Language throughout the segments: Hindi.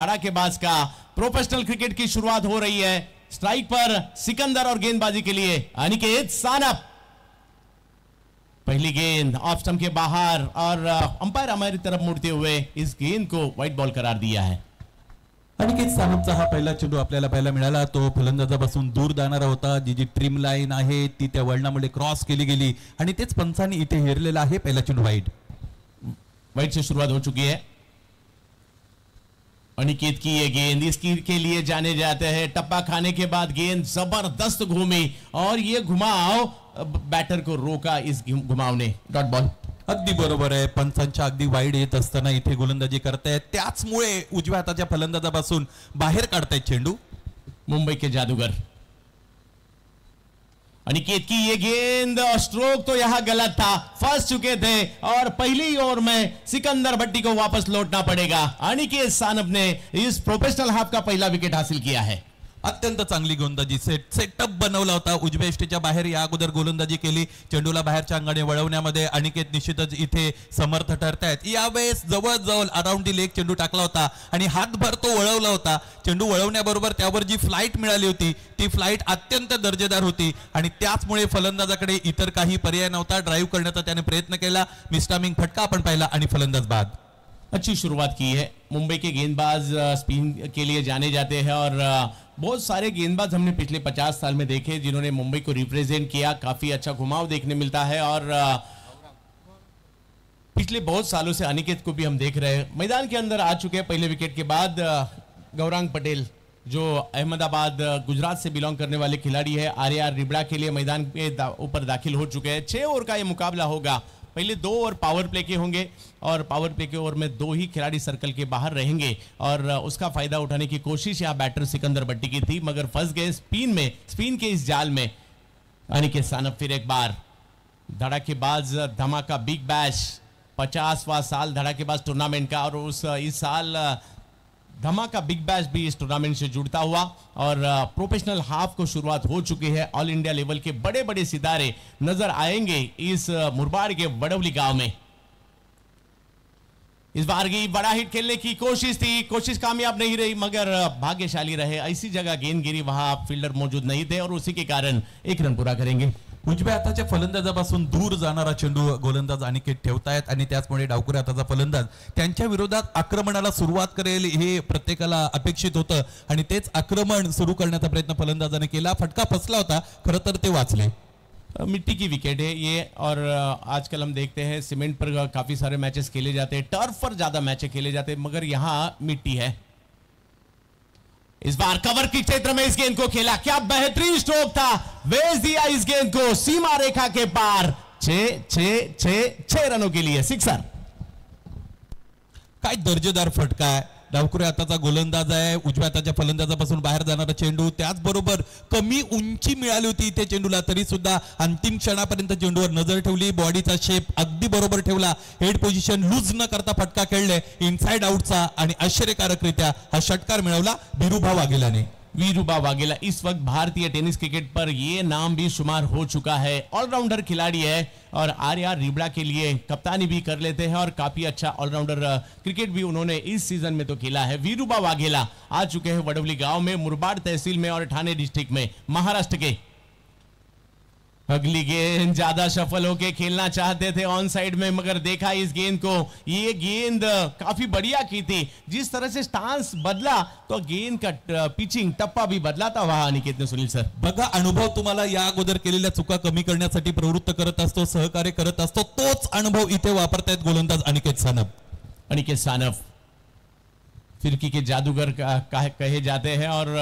धड़ाकेबाज का प्रोफेशनल क्रिकेट की शुरुआत हो रही है। स्ट्राइक पर सिकंदर और गेंदबाजी के लिए अनिकेत सानप। पहली गेंद ऑफ स्टंप के बाहर और अंपायर हमारी तरफ मुड़ते हुए इस गेंद को व्हाइट बॉल करार दिया है। अनिकेत सानपचा हा पहिला चेंडू आपल्याला पाहायला मिळाला, तो फलंदाजापासून दूर जाणारा होता। जी ट्रिम लाईन आहे ती त्या वळणामुळे क्रॉस केली गेली आणि तेच पंचांनी इथे हेरलेला आहे। पहिला चेंडू वाईड से शुरुआत हो चुकी है। अनिकेत की ये गेंद इसकी के लिए जाने जाते हैं। टप्पा खाने के बाद गेंद जबरदस्त घूमी और ये घुमाव बैटर को रोका। इस घुमाव ने डॉट बॉल। अगदी बरोबर आहे, पंचांच्या अगदी वाईड येत असताना इथे गोलंदाजी करतायत, त्याचमुळे उजव्या हाताच्या फलंदाजापासून बाहेर काढतायत चेंडू। मुंबई के जादूगर अनिकेत की ये गेंद, स्ट्रोक तो यहां गलत था, फंस चुके थे और पहली ओवर में सिकंदर भट्टी को वापस लौटना पड़ेगा। अनिकेत सानप ने इस प्रोफेशनल हाफ का पहला विकेट हासिल किया है। अत्यंत चांगली गोलंदाजी, सेटअप बनवला होता। उजव्या यष्टीच्या बाहेर या अगोदर गोलंदाजी केली, चेंडूला बाहेरच्या अंगाने वळवण्यामध्ये अनिकेत निश्चितच इथे समर्थ ठरतायत। यावेळेस जवळजवळ अराउंड दी लेग चेंडू टाकला होता आणि हातभर तो वळवला होता। चेंडू वळवण्याबरोबर त्यावर जी फ्लाइट मिळाली होती ती फ्लाइट अत्यंत दर्जेदार होती आणि त्याचमुळे फलंदाजाकडे इतर काही पर्याय नव्हता। ड्राइव्ह करण्याचा त्याने प्रयत्न केला, मिसटायमिंग फटका आपण पाहिला आणि फलंदाज बाद। अच्छी शुरुआत की है। मुंबई के गेंदबाज स्पिन के लिए जाने जाते हैं और बहुत सारे गेंदबाज हमने पिछले 50 साल में देखे जिन्होंने मुंबई को रिप्रेजेंट किया। काफी अच्छा घुमाव देखने मिलता है और पिछले बहुत सालों से अनिकेत को भी हम देख रहे हैं मैदान के अंदर आ चुके हैं। पहले विकेट के बाद गौरांग पटेल जो अहमदाबाद गुजरात से बिलोंग करने वाले खिलाड़ी है, आर रिबड़ा के लिए मैदान के ऊपर दाखिल हो चुके हैं। 6 ओवर का ये मुकाबला होगा। पहले 2 ओवर पावर प्ले के होंगे और पावर प्ले के ओवर में 2 ही खिलाड़ी सर्कल के बाहर रहेंगे और उसका फायदा उठाने की कोशिश यहां बैटर सिकंदर भट्टी की थी, मगर फंस गए स्पिन के इस जाल में। अनिकेत सानप फिर एक बार धड़ाकेबाज धमाका बिग बैश, 50वां साल धड़ाकेबाज टूर्नामेंट का और इस साल धमाका बिग बैश भी इस टूर्नामेंट से जुड़ता हुआ और प्रोफेशनल हाफ को शुरुआत हो चुकी है। ऑल इंडिया लेवल के बड़े बड़े सितारे नजर आएंगे इस मुरबाड के वडवली गांव में। इस बार की बड़ा हिट खेलने की कोशिश थी, कोशिश कामयाब नहीं रही, मगर भाग्यशाली रहे। ऐसी जगह गेंद गिरी वहां फील्डर मौजूद नहीं थे और उसी के कारण 1 रन पूरा करेंगे। उजव्या हाताच्या फलंदाजापासून दूर जाणारा चेंडू गोलंदाज अनिकेत ठेवतायत आणि त्याचमुळे डावखुऱ्या हाताचा फलंदाज त्यांच्या विरोधात आक्रमणाला सुरुवात करेल हे प्रत्येकाला अपेक्षित होतं आणि तेच आक्रमण सुरू करण्याचा प्रयत्न फलंदाजाने केला। फटका फसला होता, खरं तर ते वाचले। मिट्टी की विकेट है ये और आजकल हम देखते हैं सीमेंट पर काफी सारे मैचेस खेले जाते हैं, टर्फ पर ज्यादा मैचेस खेले जाते हैं, मगर यहां मिट्टी है। इस बार कवर के क्षेत्र में इस गेंद को खेला, क्या बेहतरीन स्ट्रोक था, भेज दिया इस गेंद को सीमा रेखा के पार। 6 रनों के लिए सिक्सर। काय दर्जेदार फटका आहे, डावखुऱ्या हाताचा गोलंदाज आहे, उजव्या हाताच्या फलंदाजापासून बाहेर जाणारा चेंडू, त्याचबरोबर कमी उंची मिळाली होती इथे चेंडूला, तरी सुद्धा अंतिम क्षणापर्यंत चेंडूवर नजर ठेवली, बॉडीचा शेप अगदी बरोबर ठेवला, हेड पोझिशन लूज न करता फटका खेळले इनसाइड आउटचा आणि आश्चर्यकारकरित्या हा षटकार मिळवला वीरूभा वाघेलाने। वीरूभा वाघेला इस वक्त भारतीय टेनिस क्रिकेट पर यह नाम भी शुमार हो चुका है। ऑलराउंडर खिलाड़ी है और आर रिबड़ा के लिए कप्तानी भी कर लेते हैं और काफी अच्छा ऑलराउंडर क्रिकेट भी उन्होंने इस सीजन में तो खेला है। वीरूभा वाघेला आ चुके हैं वडवली गांव में, मुरबाड तहसील में और ठाणे डिस्ट्रिक्ट में, महाराष्ट्र के। अगली गेंद ज्यादा सफल होके खेलना चाहते थे ऑन साइड में, मगर देखा इस गेंद को, ये गेंद काफी बढ़िया की थी। जिस तरह से स्टांस बदला तो गेंद का पिचिंग टप्पा भी बदला था वहां अनिकेत ने। सुनील सर बघा, अनुभव तुम्हाला या अगोदर केलेल्या चुका कमी करण्यासाठी प्रवृत्त करत असतो, सहकार्य करत असतो, तोच अनुभव इथे वापरतायत गोलंदाज अनिकेत सानप। अनिकेत सानप फिरकी के जादूगर कहे जाते हैं और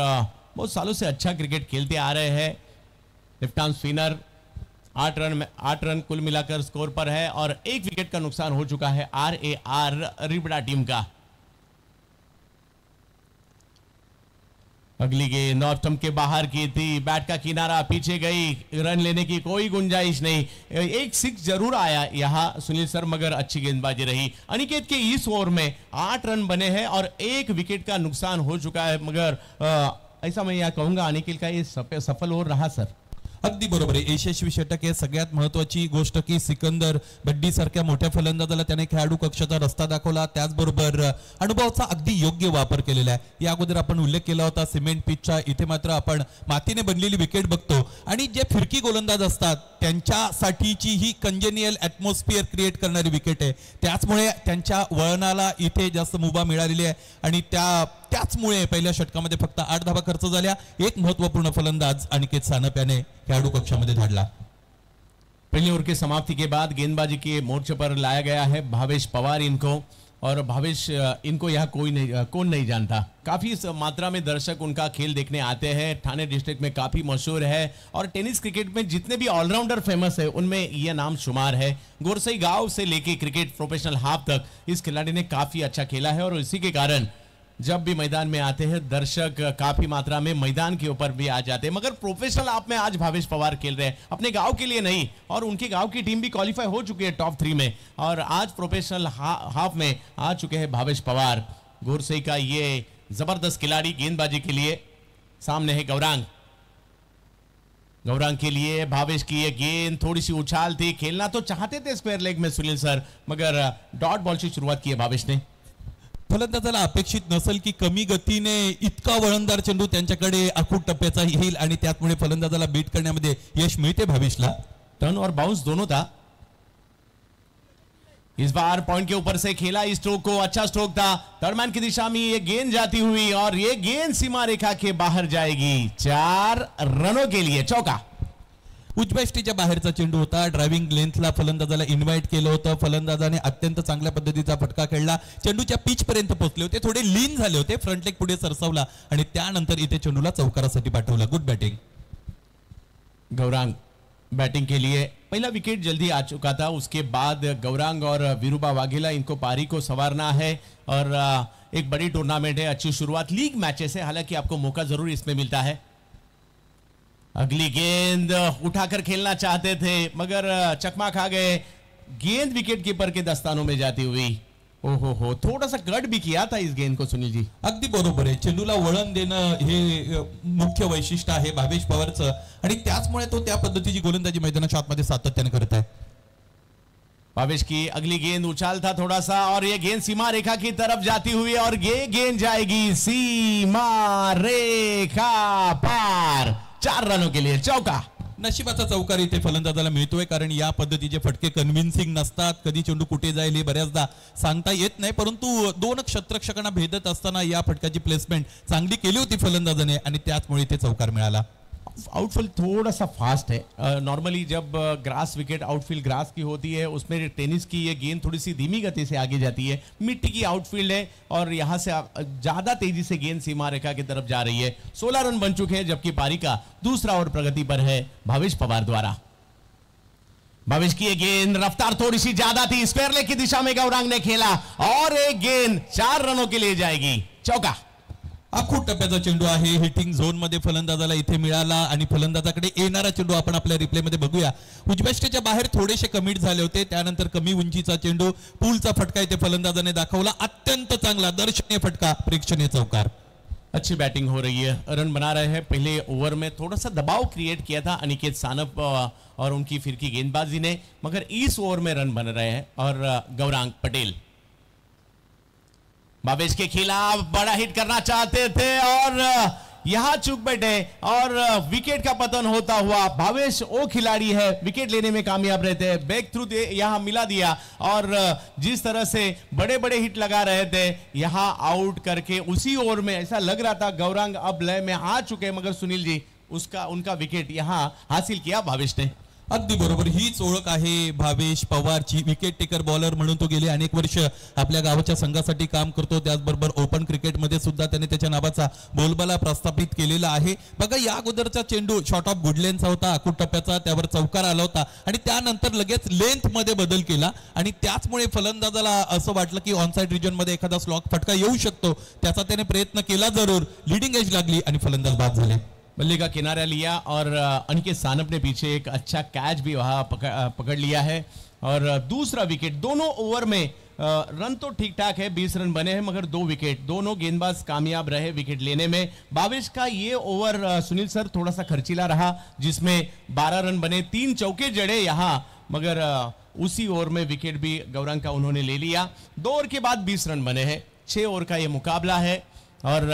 बहुत सालों से अच्छा क्रिकेट खेलते आ रहे हैं। लेफ्ट आर्म स्पिनर, 8 रन कुल मिलाकर स्कोर पर है और 1 विकेट का नुकसान हो चुका है आर रिबड़ा टीम का। अगली गेंद ऑफ स्टंप के बाहर की थी, बैट का किनारा पीछे गई, रन लेने की कोई गुंजाइश नहीं। 1 सिक्स जरूर आया यहां सुनील सर, मगर अच्छी गेंदबाजी रही। अनिकेत के इस ओवर में 8 रन बने हैं और 1 विकेट का नुकसान हो चुका है, मगर ऐसा मैं यह कहूंगा अनिकेत का ये सफल ओवर रहा सर। अगदी बरोबर आहे. यशस्वी षटक आहे. सगळ्यात महत्वाची गोष्ट की सिकंदर बड्डी सारख्या मोठ्या फलंदाजाला त्याने खेळाडू कक्षाचा रस्ता दाखवला. त्याचबरोबर अनुभवाचा अगदी योग्य वापर केलेला आहे. या अगोदर आपण उल्लेख केला होता सिमेंट पिचचा. इथे मात्र आपण मातीने बनलेली विकेट बघतो आणि जे फिरकी गोलंदाज असतात त्यांच्यासाठीची ही कंजेनियल ॲटमॉस्फिअर क्रिएट करणारी विकेट आहे. त्याचमुळे त्यांच्या वळणाला इथे जास्त मुभा मिळालेली आहे आणि त्याचमुळे पहिल्या षटकामध्ये फक्त 8 धावा खर्च झाल्या. एक महत्वपूर्ण फलंदाज अनिकेत सानप याने खेळाडू कक्षामध्ये धाडला. पहले ओवर की समाप्ति के बाद गेंदबाजी के मोर्चे पर लाया गया है भावेश पवार इनको, और भावेश इनको यहाँ कौन नहीं जानता. काफी मात्रा में दर्शक उनका खेल देखने आते हैं. ठाणे डिस्ट्रिक्ट में काफी मशहूर है और टेनिस क्रिकेट में जितने भी ऑलराउंडर फेमस है उनमें यह नाम शुमार है. गोरसई गांव से लेके क्रिकेट प्रोफेशनल हाफ तक इस खिलाड़ी ने काफी अच्छा खेला है और इसी के कारण जब भी मैदान में आते हैं दर्शक काफी मात्रा में मैदान के ऊपर भी आ जाते हैं. मगर प्रोफेशनल आप में आज भावेश पवार खेल रहे हैं अपने गांव के लिए नहीं, और उनके गांव की टीम भी क्वालिफाई हो चुकी है टॉप 3 में, और आज प्रोफेशनल हाफ में आ चुके हैं भावेश पवार. गोरसई का ये जबरदस्त खिलाड़ी गेंदबाजी के लिए. सामने है गौरांग के लिए भावेश की ये गेंद थोड़ी सी उछाल थी. खेलना तो चाहते थे स्क्वायर लेग में सुनील सर, मगर डॉट बॉल से शुरुआत की है भावेश ने. फलंदाजाला अपेक्षित नसेल की कमी गतीने इतका वळणदार चेंडू त्यांच्याकडे आखूड टप्प्याचा येईल आणि त्यामुळे फलंदाजाला बीट करण्यामध्ये यश मिळते भावेशला. टर्न और बाउंस दोनों था. इस बार पॉइंट के ऊपर से खेला इस स्ट्रोक को. अच्छा स्ट्रोक था. थर्ड मैन की दिशा में ये गेंद जाती हुई और ये गेंद सीमा रेखा के बाहर जाएगी. 4 रनों के लिए चौका. उजव्या यष्टीच्या बाहेरचा चेंडू होता. ड्रायव्हिंग लेंथला फलंदाजाला इन्व्हाइट केलं होतं. फलंदाजाने अत्यंत चांगल्या पद्धतीचा फटका खेळला. चेंडूच्या पिच पर्यंत पोहोचले होते. थोडे लीन झाले होते. फ्रंट लेग पुढे सरसावला आणि त्यानंतर इथे चेंडूला चौकारासाठी पाठवला. Good batting. गौरांग बैटिंग के लिए पहला विकेट जल्दी आ चुका था. उसके बाद गौरांग और वीरूबा वाघेला इनको पारी को संवारना है और एक बड़ी टूर्नामेंट है. अच्छी शुरुआत लीग मैचेस है, हालांकि आपको मौका जरूर इसमें मिलता है. अगली गेंद उठाकर खेलना चाहते थे मगर चकमा खा गए. गेंद विकेट कीपर के दस्तानों में जाती हुई. ओहो, थोड़ा सा गड भी किया था इस गेंद को सुनील जी. अगदी बरोबर आहे. चेंडूला वळण देणं हे मुख्य वैशिष्ट्य आहे भावेश पवारचं आणि त्याचमुळे तो त्या पद्धतीची गोलंदाजी मैदानाच्या आतमध्ये सातत्याने करत आहे. भावेश की अगली गेंद उछाल था थोड़ा सा और ये गेंद सीमा रेखा की तरफ जाती हुई और ये गेंद जाएगी सीमा रेखा पार. 4 रनों के लिए चौका. नशिबाचा चौकार इथे फलंदाजाला मिळतोय कारण या पद्धतीचे फटके कन्व्हिन्सिंग नसतात. कधी चेंडू कुठे जाईल हे बऱ्याचदा सांगता येत नाही, परंतु 2 क्षेत्ररक्षकांना भेदत असताना या फटक्याची प्लेसमेंट चांगली केली होती फलंदाजाने आणि त्याचमुळे इथे चौकार मिळाला. आउटफील्ड थोड़ा सा फास्ट है. नॉर्मली जब ग्रास विकेट आउटफील्ड ग्रास की होती है उसमें टेनिस की ये गेंद थोड़ी सी धीमी गति से आगे जाती है. मिट्टी की आउटफील्ड है और यहाँ से ज्यादा तेजी से गेंद सीमा रेखा की तरफ जा रही है. 16 रन बन चुके हैं जबकि पारी का दूसरा ओवर प्रगति पर है भावेश पवार द्वारा. भावेश की ये गेंद रफ्तार थोड़ी सी ज्यादा थी. स्क्वायर लेग की दिशा में गौरांग ने खेला और एक गेंद 4 रनों के लिए जाएगी. चौका. आखूड टप्प्याचा चेंडू आहे. हिटिंग झोन मध्ये फलंदाजाला इथे मिळाला आणि फलंदाजाकडे येणारा चेंडू आपण आपल्या रिप्ले मध्ये बघूया. उजव्या यष्टीच्या बाहेर थोडेसे कमिट झाले होते. त्यानंतर कमी उंचीचा चेंडू पूलचा फटका इथे फलंदाजाने दाखवला. अत्यंत चांगला दर्शनीय फटका. प्रेक्षणीय चौकार. अच्छी बैटिंग हो रही है. रन बना रहे हैं. पहले ओवर में थोड़ा सा दबाव क्रिएट किया था अनिकेत सानप और उनकी फिरकी गेंदबाजी ने, मगर इस ओवर में रन बन रहे हैं. और गौरांग पटेल भावेश के खिलाफ बड़ा हिट करना चाहते थे और यहां चूक बैठे और विकेट का पतन होता हुआ. भावेश वो खिलाड़ी है विकेट लेने में कामयाब रहते हैं. बैक थ्रू यहां मिला दिया और जिस तरह से बड़े बड़े हिट लगा रहे थे यहां आउट करके उसी ओवर में ऐसा लग रहा था गौरांग अब लय में आ चुके, मगर सुनील जी उनका विकेट यहां हासिल किया भावेश ने. अगदी बरोबर. हीच ओळख आहे भावेश पवारची. विकेट टेकर बॉलर म्हणून तो गेले अनेक वर्ष आपल्या गावाच्या संघासाठी काम करतो. त्याचबरोबर ओपन क्रिकेटमध्ये सुद्धा त्याने त्याच्या नावाचा बोलबाला प्रस्थापित केलेला आहे. बघा या अगोदरचा चेंडू शॉर्ट ऑफ गुडलेनचा होता. आखूड टप्प्याचा. त्यावर चौकार आला होता आणि त्यानंतर लगेच लेंथ मध्ये बदल केला आणि त्याचमुळे फलंदाजाला असं वाटलं की ऑनसाइड रिजन मध्ये एखादा स्लॉक फटका येऊ शकतो. त्याचा त्याने प्रयत्न केला जरूर. लीडिंग एज लागली आणि फलंदाज बाद झाले. बल्ले का किनारा लिया और अनिकेत सानप ने पीछे एक अच्छा कैच भी वहां पकड़ लिया है और दूसरा विकेट. दोनों ओवर में रन तो ठीक ठाक है, 20 रन बने हैं मगर 2 विकेट, दोनों गेंदबाज कामयाब रहे विकेट लेने में। 22 का ये ओवर सुनील सर थोड़ा सा खर्चीला रहा, जिसमें 12 रन बने, 3 चौके जड़े यहां, मगर उसी ओवर में विकेट भी गौरांग का उन्होंने ले लिया। 2 ओवर के बाद 20 रन बने हैं। 6 ओवर का ये मुकाबला है और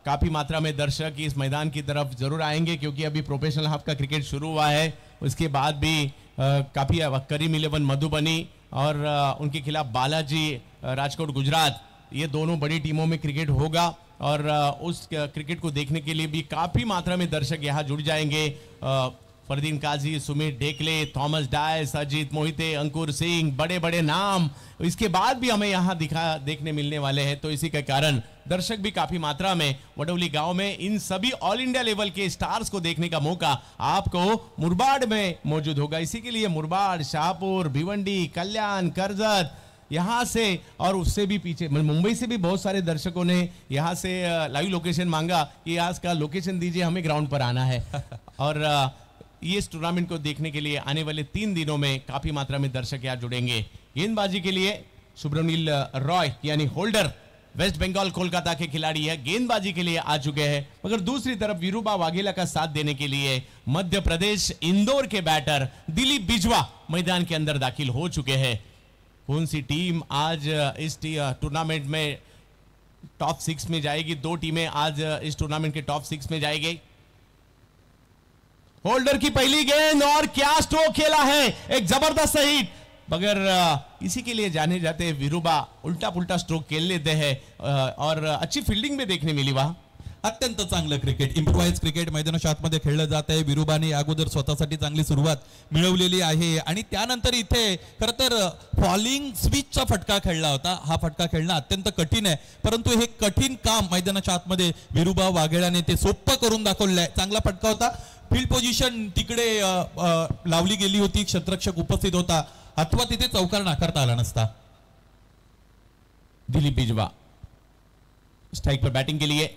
काफी मात्रा में दर्शक इस मैदान की तरफ जरूर आएंगे क्योंकि अभी प्रोफेशनल हाफ का क्रिकेट शुरू हुआ है। उसके बाद भी काफी करीम 11 मधुबनी और उनके खिलाफ बालाजी राजकोट गुजरात, ये दोनों बड़ी टीमों में क्रिकेट होगा और उस क्रिकेट को देखने के लिए भी काफी मात्रा में दर्शक यहाँ जुड़ जाएंगे। फरदीन काजी, सुमित डेकले, थॉमस डायस, अजीत मोहिते, अंकुर सिंह, बड़े बड़े नाम इसके बाद भी हमें यहाँ देखने मिलने वाले हैं। तो इसी के कारण दर्शक भी काफी मात्रा में वडौली गांव में इन सभी ऑल इंडिया लेवल के स्टार्स को देखने का मौका आपको मुरबाड में मौजूद होगा। इसी के लिए मुरबाड, शाहपुर, भिवंडी, कल्याण, करजत, यहाँ से और उससे भी पीछे मुंबई से भी बहुत सारे दर्शकों ने यहाँ से लाइव लोकेशन मांगा कि आज का लोकेशन दीजिए, हमें ग्राउंड पर आना है। और ये इस टूर्नामेंट को देखने के लिए आने वाले 3 दिनों में काफी मात्रा में दर्शक यहाँ जुड़ेंगे। गेंदबाजी के लिए सुब्रमणिल रॉय यानी होल्डर वेस्ट बंगाल कोलकाता के खिलाड़ी है, गेंदबाजी के लिए आ चुके हैं। मगर दूसरी तरफ वीरूबा वाघेला का साथ देने के लिए मध्य प्रदेश इंदौर के बैटर दिलीप बिजवा मैदान के अंदर दाखिल हो चुके हैं। कौन सी टीम आज इस टूर्नामेंट में टॉप 6 में जाएगी? 2 टीमें आज इस टूर्नामेंट के टॉप 6 में जाएगी। होल्डर की पहली गेंद और क्या स्ट्रोक खेला है, एक जबरदस्त हिट, मगर इसी के लिए जाने जाते वीरूबा उल्टा पुल्टा स्ट्रोक खेल लेते हैं और अच्छी फील्डिंग में देखने मिली वहां। अत्यंत चांगलं क्रिकेट, इम्प्रोवाइज क्रिकेट मैदानाच्या आतमध्ये खेळलं जात आहे। विरुबाने अगोदर स्वतःसाठी चांगली सुरुवात मिळवलेली आहे आणि त्यानंतर इथे खरं तर फॉलिंग स्विचचा फटका खेळला होता। हा फटका खेळणं अत्यंत कठीण आहे, परंतु हे कठीण काम मैदानाच्या आतमध्ये विरुबा वाघेळाने ते सोपं करून दाखवलं आहे। चांगला फटका होता, फील्ड पोझिशन तिकडे लावली गेली होती, क्षेत्ररक्षक उपस्थित होता, अथवा तिथे चौकार नाकारता आला नसता। दिलीप बिजवा स्ट्राइक पर बैटिंग के लिए,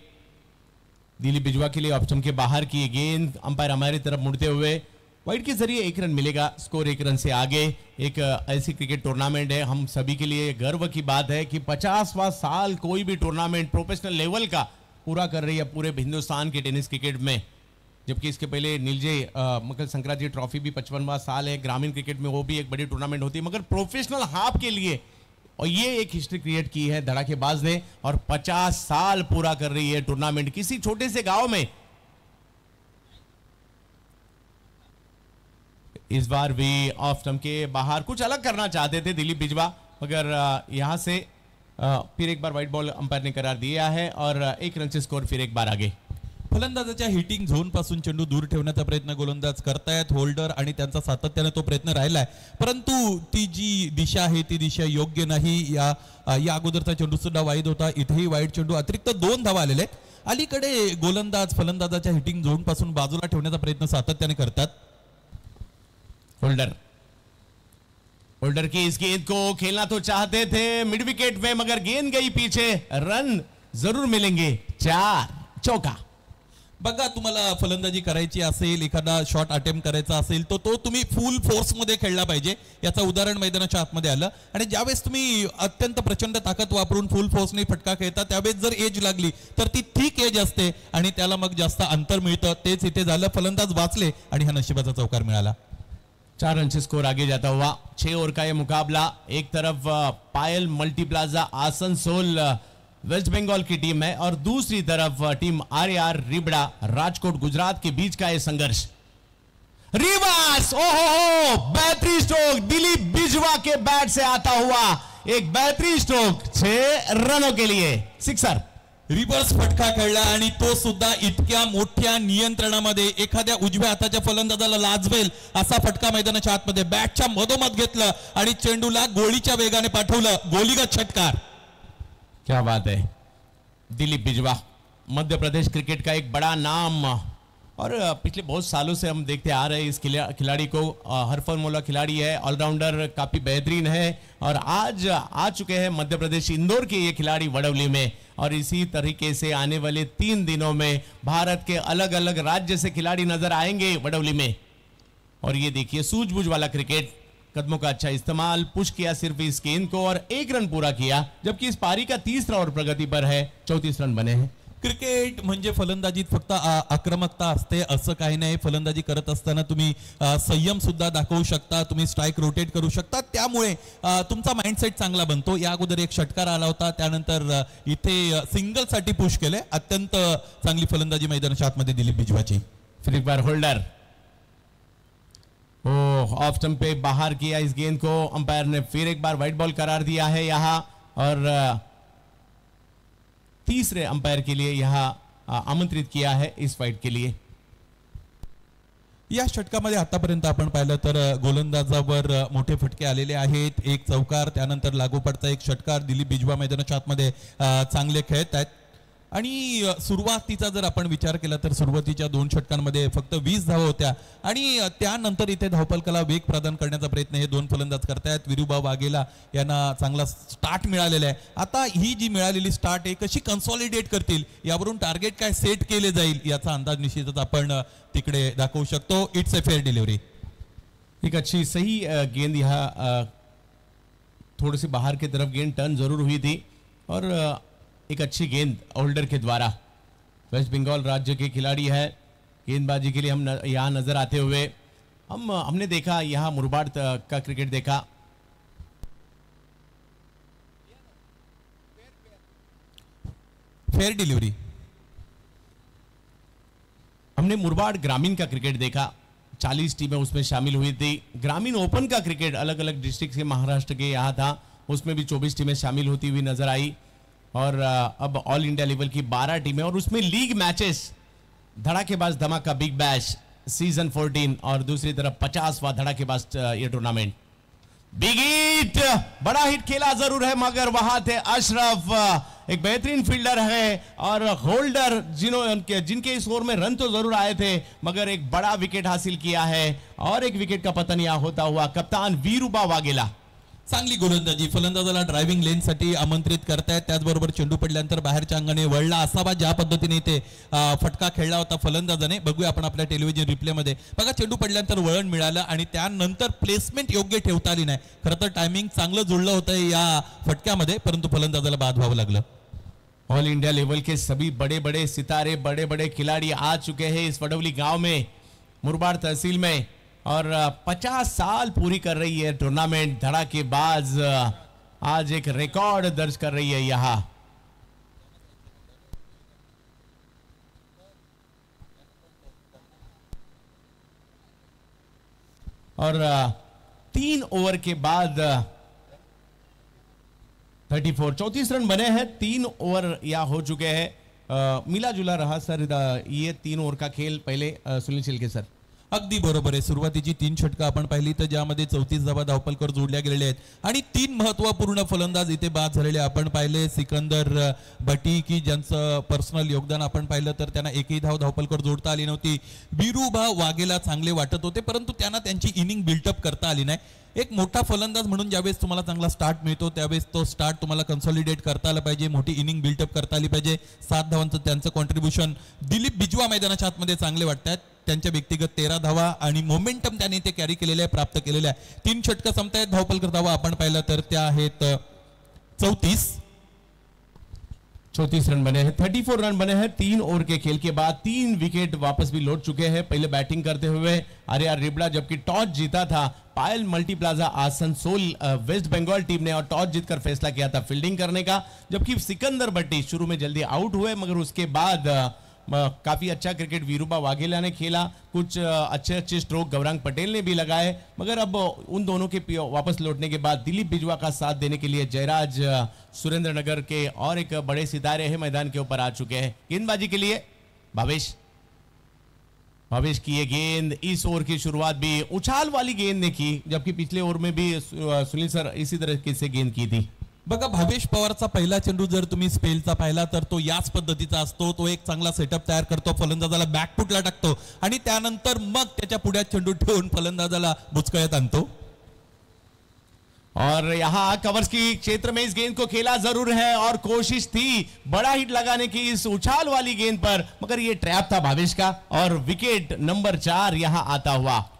दिलीप बिजवा के लिए ऑप्शन के बाहर की गेंद, अंपायर हमारी तरफ मुड़ते हुए वाइड के जरिए 1 रन मिलेगा, स्कोर 1 रन से आगे। एक ऐसी क्रिकेट टूर्नामेंट है, हम सभी के लिए गर्व की बात है कि 50वां साल कोई भी टूर्नामेंट प्रोफेशनल लेवल का पूरा कर रही है पूरे हिंदुस्तान के टेनिस क्रिकेट में। जबकि इसके पहले नीलजे मकर संक्रांति ट्रॉफी भी 55वां साल है, ग्रामीण क्रिकेट में वो भी एक बड़ी टूर्नामेंट होती है, मगर प्रोफेशनल हाफ के लिए और ये एक हिस्ट्री क्रिएट की है धड़ाकेबाज ने और 50 साल पूरा कर रही है टूर्नामेंट किसी छोटे से गांव में। इस बार भी ऑफ स्टंप के बाहर कुछ अलग करना चाहते थे दिलीप बिजवा, मगर यहां से फिर एक बार व्हाइट बॉल अंपायर ने करार दिया है और 1 रन से स्कोर फिर एक बार आगे। फलंदाजाच्या हिटिंग झोन पासून चेंडू दूर ठेवण्याचा प्रयत्न गोलंदाज करतायत होल्डर आणि त्यांचा सातत्याने तो प्रयत्न राहिलाय, परंतु ती जी दिशा आहे ती दिशा योग्य नाही। या अगोदरचा चेंडू सुद्धा वाईड होता, इथेही वाईड चेंडू, अतिरिक्त 2 धावा आलेले आहेत। अलीकडे गोलंदाज फलंदाजाच्या हिटिंग झोन पासून बाजूला ठेवण्याचा प्रयत्न सातत्याने करतात। होल्डर की इस गेंद को खेलना तो चाहते थे मिड विकेट में, मगर गेंद गई पीछे, रन जरूर मिलेंगे, 4 चौका। बघा, तुम्हाला फलंदाजी करायची असेल, एखादा शॉट अटेम्प्ट करायचा असेल तो तुम्ही फुल फोर्स मध्ये खेळला पाहिजे। याचं उदाहरण मैदानाच्या आतमध्ये आलं आणि ज्यावेळेस तुम्ही अत्यंत प्रचंड ताकद वापरून फुल फोर्सने फटका खेळता त्यावेळेस जर एज लागली तर ती ठीक एज असते आणि त्याला मग जास्त अंतर मिळतं। तेच इथे झालं, फलंदाज वाचले आणि हा नशिबाचा चौकार मिळाला। 4 रन से स्कोर आगे जाता हुआ। 6 ओवर का यह मुकाबला, एक तरफ पायल मल्टीप्लाजा आसनसोल वेस्ट बंगाल की टीम है और दूसरी तरफ टीम आरआर रिबड़ा राजकोट गुजरात के बीच का यह संघर्ष। रिवर्स, ओहो, बेहतरीन स्ट्रोक दिलीप बिजवा के बैट से आता हुआ एक बेहतरीन स्ट्रोक, 6 रनों के लिए सिक्सर। रिवर्स फटका खेळला आणि तो सुद्धा इतक्या मोठ्या नियंत्रणामध्ये एखाद्या उजव्या हाताच्या फलंदाजाला लाजवेल असा फटका मैदानाच्या आतमध्ये बॅटच्या मधोमध घेतलं आणि चेंडूला गोळीच्या वेगाने पाठवलं, गोलीगत षटकार। क्या बात है, दिलीप बिजवा मध्य प्रदेश क्रिकेट का एक बड़ा नाम और पिछले बहुत सालों से हम देखते आ रहे हैं इस खिलाड़ी को। हर फॉर्मूला खिलाड़ी है, ऑलराउंडर काफी बेहतरीन है और आज आ चुके हैं मध्य प्रदेश इंदौर के ये खिलाड़ी वडौली में और इसी तरीके से आने वाले 3 दिनों में भारत के अलग अलग राज्य से खिलाड़ी नजर आएंगे वडौली में। और ये देखिए सूझबूझ वाला क्रिकेट, कदमों का अच्छा इस्तेमाल, पुश किया सिर्फ इस गेंद को और 1 रन पूरा किया, जबकि इस पारी का तीसरा और प्रगति पर है, 34 रन बने हैं। क्रिकेट म्हणजे फलंदाजीत फक्त आक्रमकता असते असं काही नाही. फलंदाजी करत असताना तुम्ही संयम सुद्धा दाखवू शकता, तुम्ही स्ट्राईक रोटेट करू शकता, त्यामुळे तुमचा माइंडसेट चांगला बनतो. या अगोदर एक षटकार आला होता, त्यानंतर इथे सिंगल साठी पुश केले. अत्यंत चांगली फलंदाजी मैदानाच्या आतमध्ये दिलीप बिजवाची. फिर एक बार होल्डर ऑफ स्टंप पे बाहर किया इस गेंद को, अंपायर ने फिर एक बार व्हाइट बॉल करार दिया है यहां और तीसरे अंपायर के लिए यहां आमंत्रित किया है इस फाइट के लिए. या षटकामध्ये आतापर्यंत आपण पाहिलं तर गोलंदाजावर मोठे फटके आलेले आहेत. एक चौकार, त्यानंतर लागोपाठचा एक षटकार. दिलीप बिजवा मैदानाच्या आतमध्ये चांगले खेळत आहेत. आणि सुरुवातीचा जर आपण विचार केला तर सुरुवातीच्या 2 षटकांमध्ये फक्त 20 धावा होत्या आणि त्यानंतर इथे धावफलकाला वेग प्रदान करण्याचा प्रयत्न हे 2 फलंदाज करतायत. विरुबा वाघेला यांना चांगला स्टार्ट मिळालेला आहे. आता ही जी मिळालेली स्टार्ट आहे कशी कन्सॉलिडेट करतील, यावरून टार्गेट काय सेट केले जाईल याचा अंदाज निश्चितच आपण तिकडे दाखवू शकतो. It's a fair delivery. एक अच्छी सही गेंद यहाँ थोड़ी सी बाहर की तरफ गेंद टर्न जरूर हुई थी और एक अच्छी गेंद होल्डर के द्वारा. वेस्ट बंगाल राज्य के खिलाड़ी है, गेंदबाजी के लिए हम यहाँ नजर आते हुए हमने देखा, यहाँ मुरबाड का क्रिकेट देखा. Fair delivery. हमने मुरबाड ग्रामीण का क्रिकेट देखा, 40 टीमें उसमें शामिल हुई थी. ग्रामीण ओपन का क्रिकेट अलग अलग डिस्ट्रिक्ट के महाराष्ट्र के यहाँ था, उसमें भी 24 टीमें शामिल होती हुई नजर आई. और अब ऑल इंडिया लेवल की 12 टीमें और उसमें लीग मैचेस, धड़ाकेबाज धमाका बिग बैश सीजन 14 और दूसरी तरफ 50वां धड़ाकेबाज ये टूर्नामेंट. बिग हिट, बड़ा हिट खेला जरूर है मगर वहां थे अशरफ, एक बेहतरीन फील्डर है और होल्डर जिनके इस ओवर में रन तो जरूर आए थे मगर एक बड़ा विकेट हासिल किया है और एक विकेट का पतन यहां होता हुआ कप्तान विरुबा वाघेला. चांगली गोलंदाजी, फलंदाजाला ड्रायव्हिंग लेन साठी आमंत्रित करतायत. त्याचबरोबर चेंडू पडल्यानंतर बाहेरच्या अंगाने वळला असावा, ज्या पद्धतीने ते फटका खेळला होता फलंदाजाने. बघूया आपण आपल्या टेलिव्हिजन रिप्ले मध्ये. बघा, चेंडू पडल्यानंतर वळण मिळालं आणि त्यानंतर प्लेसमेंट योग्य ठेवता आली नाही. खरं तर टायमिंग चांगलं जुळलं होतं या फटक्यामध्ये, परंतु फलंदाजाला बाद व्हावं लागलं. ऑल इंडिया लेवल के सभी बड़े बड़े सितारे, बड़े बड़े खिलाड़ी आ चुके हैं इस वडवली गांव में, मुरबाड तहसील में, और 50 साल पूरी कर रही है टूर्नामेंट. धड़ाकेबाज आज एक रिकॉर्ड दर्ज कर रही है यहां. और 3 ओवर के बाद 34 रन बने हैं. 3 ओवर या हो चुके हैं. मिला जुला रहा सर ये 3 ओवर का खेल. पहले सुनील शिल्के सर. अगदी बरोबर आहे. सुरुवातीची 3 षटकं आपण पाहिली तर ज्यामध्ये 34 धावा धावपलकर जोडल्या गेलेले आहेत आणि 3 महत्वपूर्ण फलंदाज इथे बाद झालेले आपण पाहिले. सिकंदर भटी की ज्यांचं पर्सनल योगदान आपण पाहिलं तर त्यांना एकही धावपलकर जोडता आली नव्हती. विरुबा वाघेला चांगले वाटत होते परंतु त्यांना त्यांची इनिंग बिल्टअप करता आली नाही. एक मोठा फलंदाज म्हणून ज्यावेळेस तुम्हाला चांगला स्टार्ट मिळतो त्यावेळेस तो स्टार्ट तुम्हाला कन्सॉलिडेट करता आला पाहिजे, मोठी इनिंग बिल्टअप करता आली पाहिजे. 7 धावांचं त्यांचं कॉन्ट्रीब्युशन दिलीप बिजवा मैदानाच्या आतमध्ये चांगले वाटतात. त्यांच्या व्यक्तिगत 13 धावा आणि मोमेंटम त्याने ते कॅरी केलेले आहे, प्राप्त केलेले आहे. 3 षटकं संपतायत. धावपलकर धावा आपण पाहिलं तर त्या आहेत 34 रन बने हैं. 34 रन बने हैं 3 ओवर के खेल के बाद. 3 विकेट वापस भी लौट चुके हैं. पहले बैटिंग करते हुए आर रिबड़ा, जबकि टॉस जीता था पायल मल्टीप्लाजा आसनसोल वेस्ट बंगाल टीम ने और टॉस जीतकर फैसला किया था फील्डिंग करने का, जबकि सिकंदर भट्टी शुरू में जल्दी आउट हुए मगर उसके बाद काफी अच्छा क्रिकेट विरुबा वाघेला ने खेला. कुछ अच्छे स्ट्रोक गौरांग पटेल ने भी लगाए मगर अब उन दोनों के वापस लौटने के बाद दिलीप बिजवा का साथ देने के लिए जयराज सुरेंद्रनगर के और एक बड़े सितारे हैं मैदान के ऊपर आ चुके हैं. गेंदबाजी के लिए भावेश की ये गेंद. इस ओवर की शुरुआत भी उछाल वाली गेंद ने की, जबकि पिछले ओवर में भी सुनील सर इसी तरह से गेंद की थी. बघा, भावेश पवारचा पहिला चेंडू जर तुम्ही स्पेलचा पाहिला तर तो याच पद्धतीचा असतो. तो एक चांगला सेटअप तयार करतो, फलंदाजाला बॅकफुटला टाकतो आणि त्यानंतर मग त्याच्या पुढे चेंडू ठेवून फलंदाजाला बुचकळ्यात आणतो. और यहाँ कवर्स की क्षेत्र में इस गेंद को खेला जरूर है और कोशिश थी बड़ा हिट लगाने की इस उछाल वाली गेंद पर, मगर ये ट्रैप था भावेश का और विकेट नंबर 4 यहाँ आता हुआ.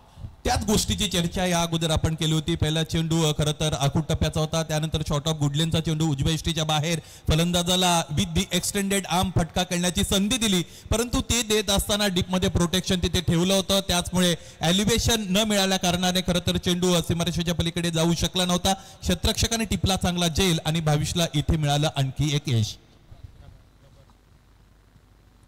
त्याच गोष्टीची चर्चा या अगोदर आपण केली होती. पहिला चेंडू खरं तर आखूड टप्प्याचा होता, त्यानंतर शॉर्ट ऑफ गुडलेनचा चेंडू उजव्या यष्टीच्या बाहेर फलंदाजाला विथ दी एक्सटेंडेड आर्म फटका खेळण्याची संधी दिली, परंतु ते देत असताना डीपमध्ये प्रोटेक्शन तिथे ठेवलं होतं, त्याचमुळे एलिव्हेशन न मिळाल्या कारणाने खरं तर चेंडू सीमारेषेच्या पलीकडे जाऊ शकला नव्हता. क्षेत्ररक्षकाने टिपला चांगला जेल आणि भाविशला इथे मिळालं आणखी एक यश.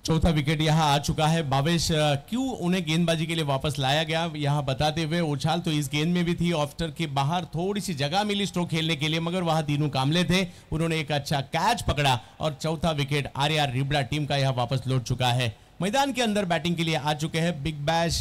चौथा विकेट यहाँ आ चुका है. भावेश क्यों उन्हें गेंदबाजी के लिए वापस लाया गया यहाँ बताते हुए, उछाल तो इस गेंद में भी थी, ऑफ्टर के बाहर थोड़ी सी जगह मिली स्ट्रोक खेलने के लिए, मगर वहां तीनों कामले थे, उन्होंने एक अच्छा कैच पकड़ा और चौथा विकेट आरआर रिबड़ा टीम का यहाँ वापस लौट चुका है. मैदान के अंदर बैटिंग के लिए आ चुके हैं. बिग बैश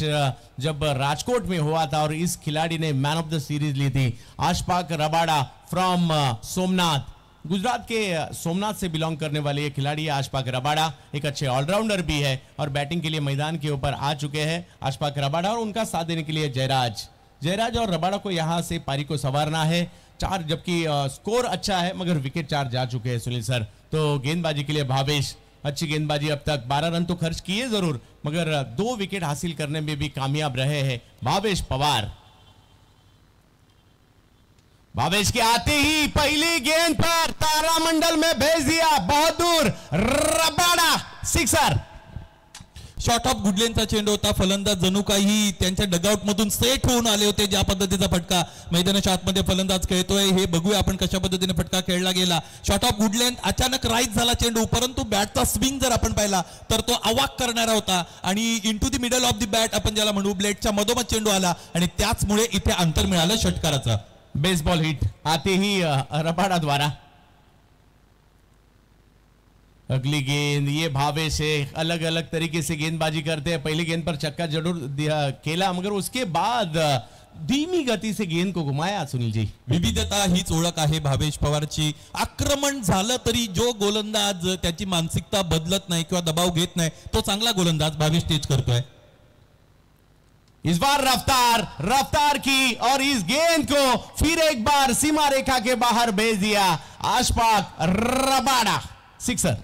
जब राजकोट में हुआ था और इस खिलाड़ी ने मैन ऑफ द सीरीज ली थी. आशफाक रबाड़ा फ्रॉम सोमनाथ, गुजरात के सोमनाथ से बिलोंग करने वाले ये खिलाड़ी आशफाक रबाड़ा एक अच्छे ऑलराउंडर भी है और बैटिंग के लिए मैदान के ऊपर आ चुके हैं आशफाक रबाड़ा, और उनका साथ देने के लिए जयराज और रबाड़ा को यहां से पारी को संवारना है. 4 जबकि स्कोर अच्छा है मगर विकेट 4 जा चुके हैं सुनील सर. तो गेंदबाजी के लिए भावेश अच्छी गेंदबाजी, अब तक 12 रन तो खर्च किए जरूर मगर 2 विकेट हासिल करने में भी कामयाब रहे हैं भावेश पवार. भावेश के आते ही पहली गेंद पर तारामंडल में भेज दिया, बहुत दूर, रबाड़ा सिक्सर. शॉर्ट ऑफ गुडलेनचा चेंडू होता. फलंदाज जणू काही त्यांच्या डगआउट मधून सेट होऊन आले होते. ज्या पद्धतीचा फटका मैदानाच्या आतमध्ये फलंदाज खेळतोय हे बघूया आपण कशा पद्धतीने फटका खेळला गेला. शॉर्ट ऑफ गुडलेन, अचानक राईज झाला चेंडू, परंतु बॅटचा स्विंग जर आपण पाहिला तर तो अवाक करणारा होता आणि into the middle of the bat आपण ज्याला म्हणू, ब्लेडच्या मधोमध चेंडू आला आणि त्याचमुळे इथे अंतर मिळालं षटकाराचं. बेसबॉल हिट आते ही रबाड़ा द्वारा. अगली गेंद, ये भावेश है, अलग अलग तरीके से गेंदबाजी करते हैं. पहली गेंद पर छक्का जरूर खेला मगर उसके बाद धीमी गति से गेंद को घुमाया. सुनील जी, विविधता हीच ओळख आहे भावेश पवारची. आक्रमण झालं तरी जो गोलंदाज त्याची मानसिकता बदलत नाही किंवा दबाव घेत नाही तो चांगला गोलंदाज भावेश तेच करतोय. इस बार रफ्तार की और इस गेंद को फिर एक बार सीमा रेखा के बाहर भेज दिया आशफाक रबाड़ा सिक्सर.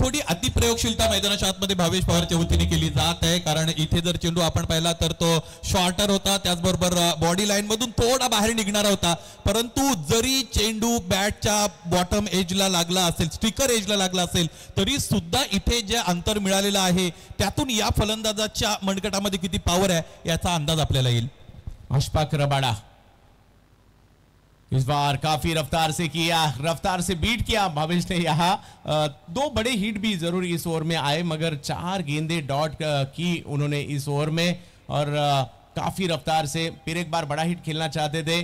थोडी अतिप्रयोगशीलता मैदानाच्या आतमध्ये भावेश पवारच्या वतीने केली जात आहे, कारण इथे जर चेंडू आपण पाहिला तर तो शॉर्टर होता, त्याचबरोबर बॉडी लाईन मधून थोडा बाहेर निघणारा होता, परंतु जरी चेंडू बॅटच्या बॉटम एजला लागला असेल, स्टिकर एजला लागला असेल तरी सुद्धा इथे जे अंतर मिळालेलं आहे त्यातून या फलंदाजाच्या मनगटामध्ये किती पॉवर आहे याचा अंदाज आपल्याला येईल. आशफाक रबाड़ा इस बार काफी रफ्तार से किया, रफ्तार से बीट किया भावेश ने. यहाँ 2 बड़े हिट भी जरूर इस ओवर में आए मगर 4 गेंदें डॉट की उन्होंने इस ओवर में और काफी रफ्तार से फिर एक बार बड़ा हिट खेलना चाहते थे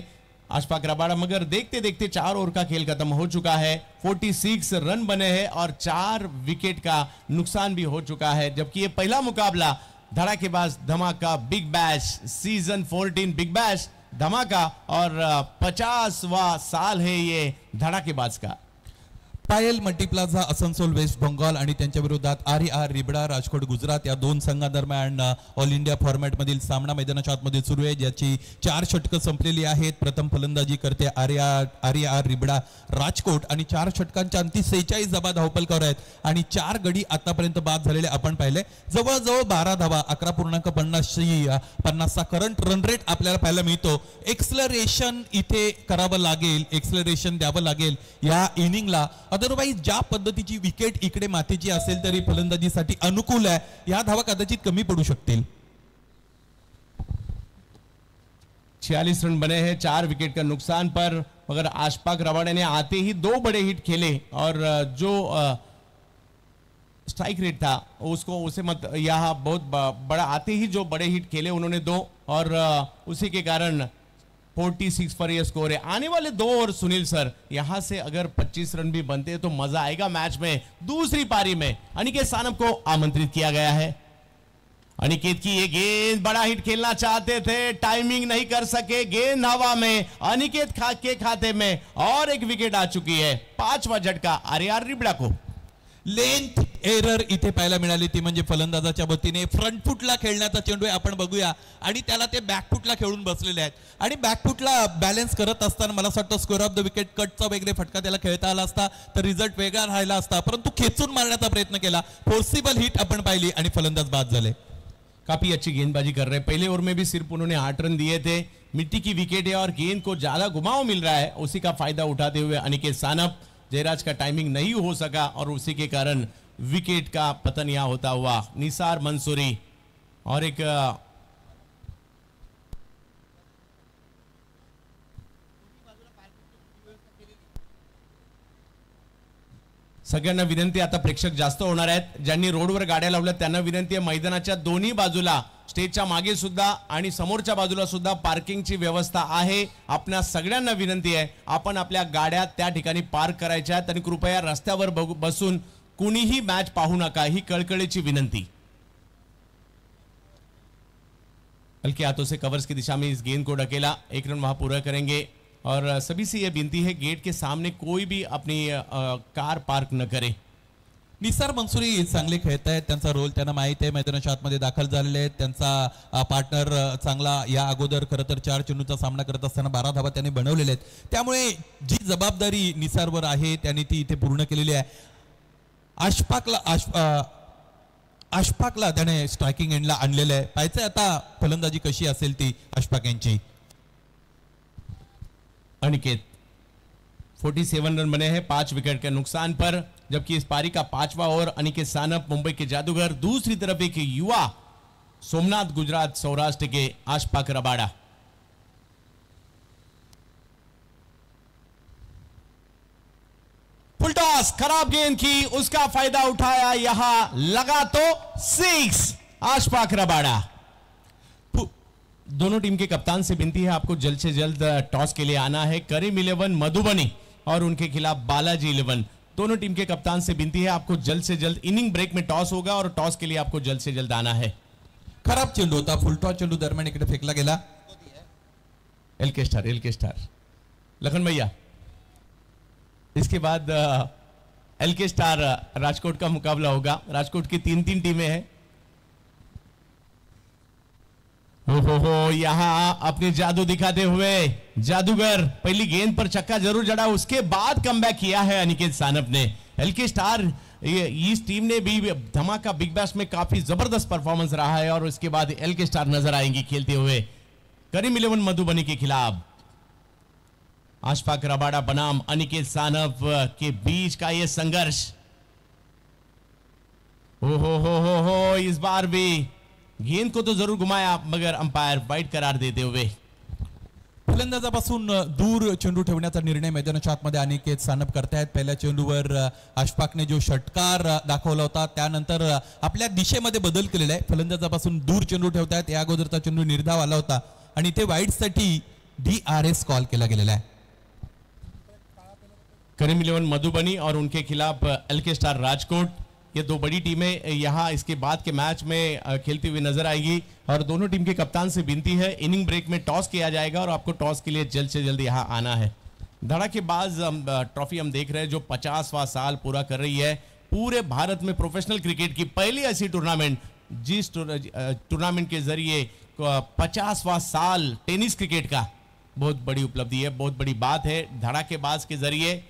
आशफाक रबाड़ा, मगर देखते देखते 4 ओवर का खेल खत्म हो चुका है. 46 रन बने हैं और 4 विकेट का नुकसान भी हो चुका है. जबकि ये पहला मुकाबला धड़ाकेबाज धमाका big bash season 14 big bash धमाका और 50वां साल है ये धड़ाकेबाज का. पायल मल्टीप्लाझा असनसोल वेस्ट बंगाल आणि त्यांच्या विरोधात आरआर रिबडा राजकोट गुजरात या 2 संघादरम्यान ऑल इंडिया फॉर्मॅट मधील सामना मैदानाच्या आतमध्ये सुरू आहे, ज्याची 4 षटकं संपलेली आहेत. प्रथम फलंदाजी करते आरआर रिबडा राजकोट आणि 4 षटकांच्या अंती 46 धावा धावपलकावर आहेत आणि 4 गडी आतापर्यंत बाद झालेले आपण पाहिले. जवळजवळ 12 धावा 11.50 चा करंट रन रेट आपल्याला पाहायला मिळतो. एक्सलरेशन इथे करावं लागेल, एक्सलरेशन द्यावं लागेल या इनिंगला, अदरवाईज ज्या पद्धतीची विकेट इकडे मातीची असेल तरी फलंदाजीसाठी अनुकूल आहे. या धावा कदाचित कमी पडू शकतील. 46 रन बने हैं 4 विकेट का नुकसान पर, मगर आशफाक रबाड़ा ने आते ही 2 बड़े हिट खेले और जो स्ट्राइक रेट था उसे मत यहाँ बहुत बड़ा, आते ही जो बड़े हिट खेले उन्होंने 2 और उसी के कारण 46 पर यह स्कोर है. आने वाले 2 ओवर सुनील सर, यहां से अगर 25 रन भी बनते तो मजा आएगा मैच में. दूसरी पारी में अनिकेत सानप को आमंत्रित किया गया है. अनिकेत की ये गेंद, बड़ा हिट खेलना चाहते थे, टाइमिंग नहीं कर सके, गेंद हवा में, अनिकेत के खाते में और एक विकेट आ चुकी है. 5वां झटका आरआर रिबड़ा को. लेंथ एरर इथे पाहायला मिळाली, ती म्हणजे फलंदाजाच्या वतीने फ्रंट फुटला खेळण्याचा चेंडू आहे. आपण बघूया आणि त्याला ते बॅक फुटला खेळून बसलेले आहेत आणि बॅक फुटला बॅलन्स करत असताना मला असं वाटतं स्कोअर ऑफ द विकेट कटचा वगैरे फटका त्याला खेळता आला असता तर रिझल्ट वेगळा राहिला असता, परंतु खेचून मारण्याचा प्रयत्न केला. फोर्सिबल हिट आपण पाहिली आणि फलंदाज बाद झाले. काफी अच्छी गेंदबाजी कर रहे हैं। पहले ओवर में भी सिर्फ उन्होंने 8 रन दिए थे। मिट्टी की विकेट है और गेंद को ज्यादा घुमाव मिल रहा है, उसी का फायदा उठाते हुए अनिकेत सानप, जयराज का टाइमिंग नहीं हो सका और उसी के कारण विकेट का पतन यहां होता हुआ निसार मंसूरी और एक सगळ्यांना विनंती, आता प्रेक्षक जास्त होणार आहेत, ज्यांनी रोडवर गाड्या लावल्या त्यांना विनंती आहे, मैदानाच्या दोन्ही बाजूला स्टेजच्या मागे सुद्धा आणि समोरच्या बाजूला सुद्धा पार्किंगची व्यवस्था आहे। आपल्या सगळ्यांना विनंती आहे, आपण आपल्या गाड्या त्या ठिकाणी पार्क करायच्या आहेत आणि कृपया रस्त्यावर बसून कुणीही मॅच पाहू नका, ही कळकळीची विनंती। हल्के हाथों से कवर्स की दिशा में इस गेंद को ढकेला, 1 रन वहां पूरा करेंगे और सभी से यह विनती है गेट के सामने कोई भी अपनी कार पार्क न करे। निसार मंसूरी चांगले खेळत आहेत, त्यांचा रोल त्यांना माहिती आहे, मैदानाच्या आतमध्ये दाखल झालेले आहेत, त्यांचा पार्टनर चांगला या अगोदर खरं तर 4 चेंडूचा सामना करत असताना 12 धावा त्यांनी बनवलेले आहेत, त्यामुळे जी जबाबदारी निसारवर आहे त्यांनी ती इथे पूर्ण केलेली आहे। अशफाकला त्याने स्ट्रायकिंग एंडला आणलेलं आहे, पाहायचंय आता फलंदाजी कशी असेल ती अशफाक यांची। अनिकेत 47 रन बने हैं 5 विकेट के नुकसान पर, जबकि इस पारी का 5वां ओवर अनिकेत सानप मुंबई के जादूगर, दूसरी तरफ एक युवा सोमनाथ गुजरात सौराष्ट्र के अशफाक रबाड़ा। फुल टॉस, खराब गेंद की, उसका फायदा उठाया, यहां लगा तो 6 अशफाक रबाड़ा। दोनों टीम के कप्तान से विनती है आपको जल्द से जल्द टॉस के लिए आना है। करीम 11 मधुबनी और उनके खिलाफ बालाजी 11, दोनों टीम के कप्तान से विनती है आपको जल्द से जल्द, इनिंग ब्रेक में टॉस होगा और टॉस के लिए आपको जल्द से जल्द आना है। खराब चेंडू होता, फुलटॉस चेंडू दरम्यान इकडे फेकला गेला। एल के स्टार लखन भैया, इसके बाद एल के स्टार राजकोट का मुकाबला होगा। राजकोट की 3 टीमें हैं। हो यहां अपने जादू दिखाते हुए जादूगर, पहली गेंद पर छक्का जरूर जड़ा, उसके बाद कमबैक किया है अनिकेत सानप ने। एलके स्टार इस टीम ने भी धमाका बिग बैश में काफी जबरदस्त परफॉर्मेंस रहा है और उसके बाद एलके स्टार नजर आएंगी खेलते हुए करीम 11 मधुबनी के खिलाफ। अशफाक रबाड़ा बनाम अनिकेत सानप के बीच का यह संघर्ष, हो इस बार भी गेंद को तो जरूर घुमाया मगर अंपायर वाइड करार देते हुए फलंदाजापासून दूर चेंडू ठेवण्याचा निर्णय मैदानाच्या आतमध्ये अनिकेत सानप करतायत। पहिल्या चेंडूवर अशफाकने जो षटकार दाखवला होता त्यानंतर आपल्या दिशेमध्ये बदल केलेला आहे, फलंदाजापासून दूर चेंडू ठेवतायत। या अगोदरचा चेंडू निर्धाव आला होता आणि ते वाईडसाठी DRS कॉल केला गेलेला आहे। करीम 11 मधुबनी और उनके खिलाफ एलके स्टार राजकोट, ये 2 बड़ी टीमें यहां इसके बाद के मैच में खेलती हुई नजर आएगी और दोनों टीम के कप्तान से विनती है इनिंग ब्रेक में टॉस किया जाएगा और आपको टॉस के लिए जल्द से जल्द यहां आना है। धड़ाकेबाज ट्रॉफी हम देख रहे हैं जो 50वां साल पूरा कर रही है। पूरे भारत में प्रोफेशनल क्रिकेट की पहली ऐसी टूर्नामेंट जिस टूर्नामेंट के जरिए 50वां साल टेनिस क्रिकेट का, बहुत बड़ी उपलब्धि है, बहुत बड़ी बात है धड़ाकेबाज के जरिए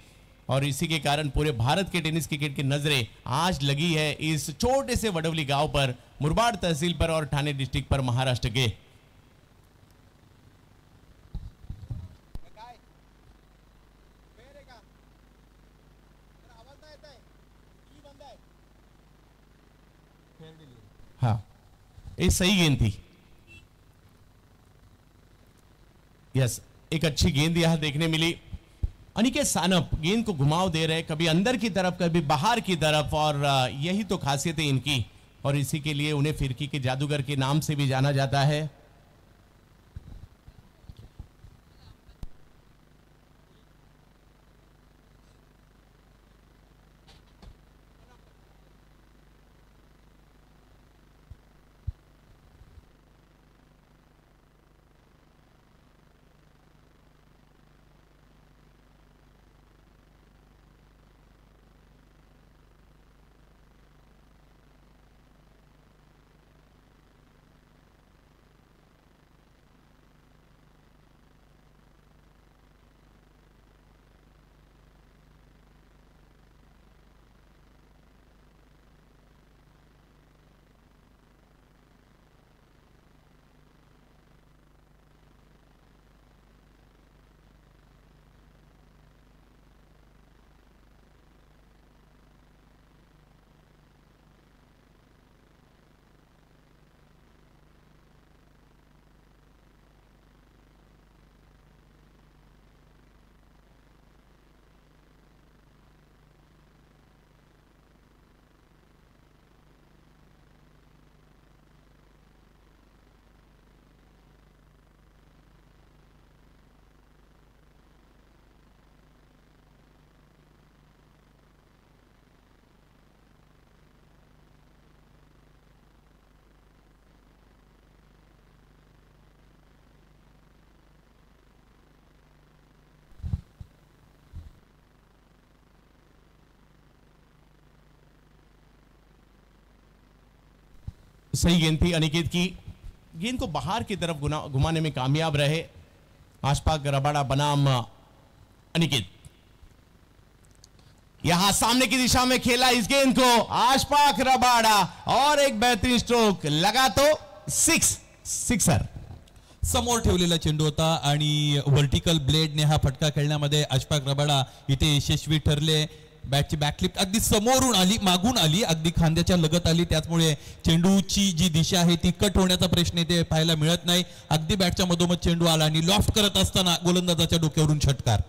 और इसी के कारण पूरे भारत के टेनिस क्रिकेट की नजरें आज लगी है इस छोटे से वडवली गांव पर, मुरबाड तहसील पर और ठाणे डिस्ट्रिक्ट पर, महाराष्ट्र के। हाँ, ये सही गेंद थी। यस, एक अच्छी गेंद यहां देखने मिली। अनिकेत सानप गेंद को घुमाव दे रहे, कभी अंदर की तरफ कभी बाहर की तरफ, और यही तो खासियत है इनकी और इसी के लिए उन्हें फिरकी के जादूगर के नाम से भी जाना जाता है। सही गेंद थी अनिकेत की, गेंद को बाहर की तरफ घुमाने में कामयाब रहे आशफाक रबाड़ा बनाम अनिकेत। यहां सामने की दिशा में खेला इस गेंद को आशफाक रबाड़ा और एक बेहतरीन स्ट्रोक लगा तो सिक्सर। समोर ठेवलेला चेंडू होता आणि व्हर्टिकल ब्लेडने हा फटका खेळण्यामध्ये अशफाक रबाडा इथे यशस्वी ठरले। बॅटची बॅकलिप अगदी समोरून आली, मागून आली, अगदी खांद्याच्या लगत आली, त्यामुळे चेंडूची जी दिशा आहे ती कट होण्याचा प्रश्न इथे पाहायला मिळत नाही। अगदी बॅटच्या मधोमध चेंडू आला आणि लॉफ्ट करत असताना गोलंदाजाच्या डोक्यावरून षटकार।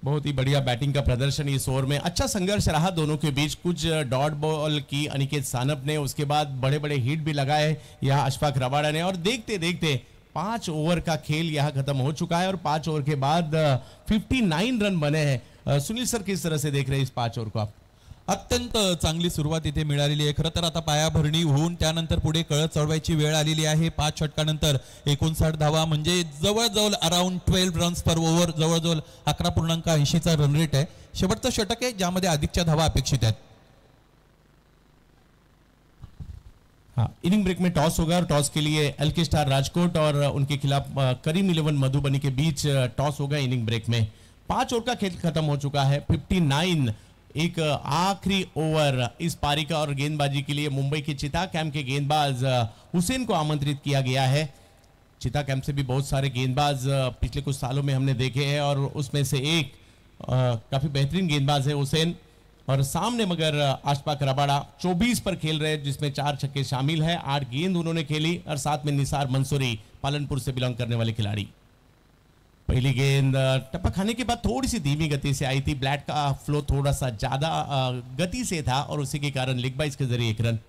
बहुत ही बढ़िया बैटिंग का प्रदर्शन इस ओवर में, अच्छा संघर्ष रहा दोनों के बीच, कुछ डॉट बॉल की अनिकेत सानप ने, उसके बाद बड़े बड़े हिट भी लगाए यहाँ अशफाक रबाड़ा ने, और देखते देखते 5 ओवर का खेल यहाँ खत्म हो चुका है और 5 ओवर के बाद 59 रन बने हैं। सुनील सर किस तरह से देख रहे हैं इस 5 ओवर को आप? अत्यंत चांगली सुरुवात इथे मिळालेली आहे। खरं तर आता पायाभरणी होऊन त्यानंतर पुढे कळत चढवायची वेळ आलेली आहे। 5 षटकानंतर 59 धावा म्हणजे जवळजवळ अराउंड 12 रन्स पर ओव्हर, जवळजवळ 11.80 चा रन रेट आहे। शेवटचं षटक आहे ज्यामध्ये अधिकच्या धावा अपेक्षित आहेत। हाँ, इनिंग ब्रेक में टॉस होगा और टॉस के लिए एलके स्टार राजकोट और उनके खिलाफ करीम 11 मधुबनी के बीच टॉस होगा इनिंग ब्रेक में। 5 ओवर का खेल खत्म हो चुका है। 59 एक आखिरी ओवर इस पारी का, और गेंदबाजी के लिए मुंबई के चिता कैंप के गेंदबाज हुसैन को आमंत्रित किया गया है। चिता कैंप से भी बहुत सारे गेंदबाज पिछले कुछ सालों में हमने देखे हैं और उसमें से एक काफी बेहतरीन गेंदबाज है हुसैन। और सामने मगर अशफाक रबाड़ा 24 पर खेल रहे हैं जिसमें 4 छक्के शामिल है, 8 गेंद उन्होंने खेली, और साथ में निसार मंसूरी पालनपुर से बिलोंग करने वाले खिलाड़ी। पहली गेंद टप्पा खाने के बाद थोड़ी सी धीमी गति से आई थी, ब्लैट का फ्लो थोड़ा सा ज्यादा गति से था और उसी के कारण लेग बाइज के जरिए 1 रन।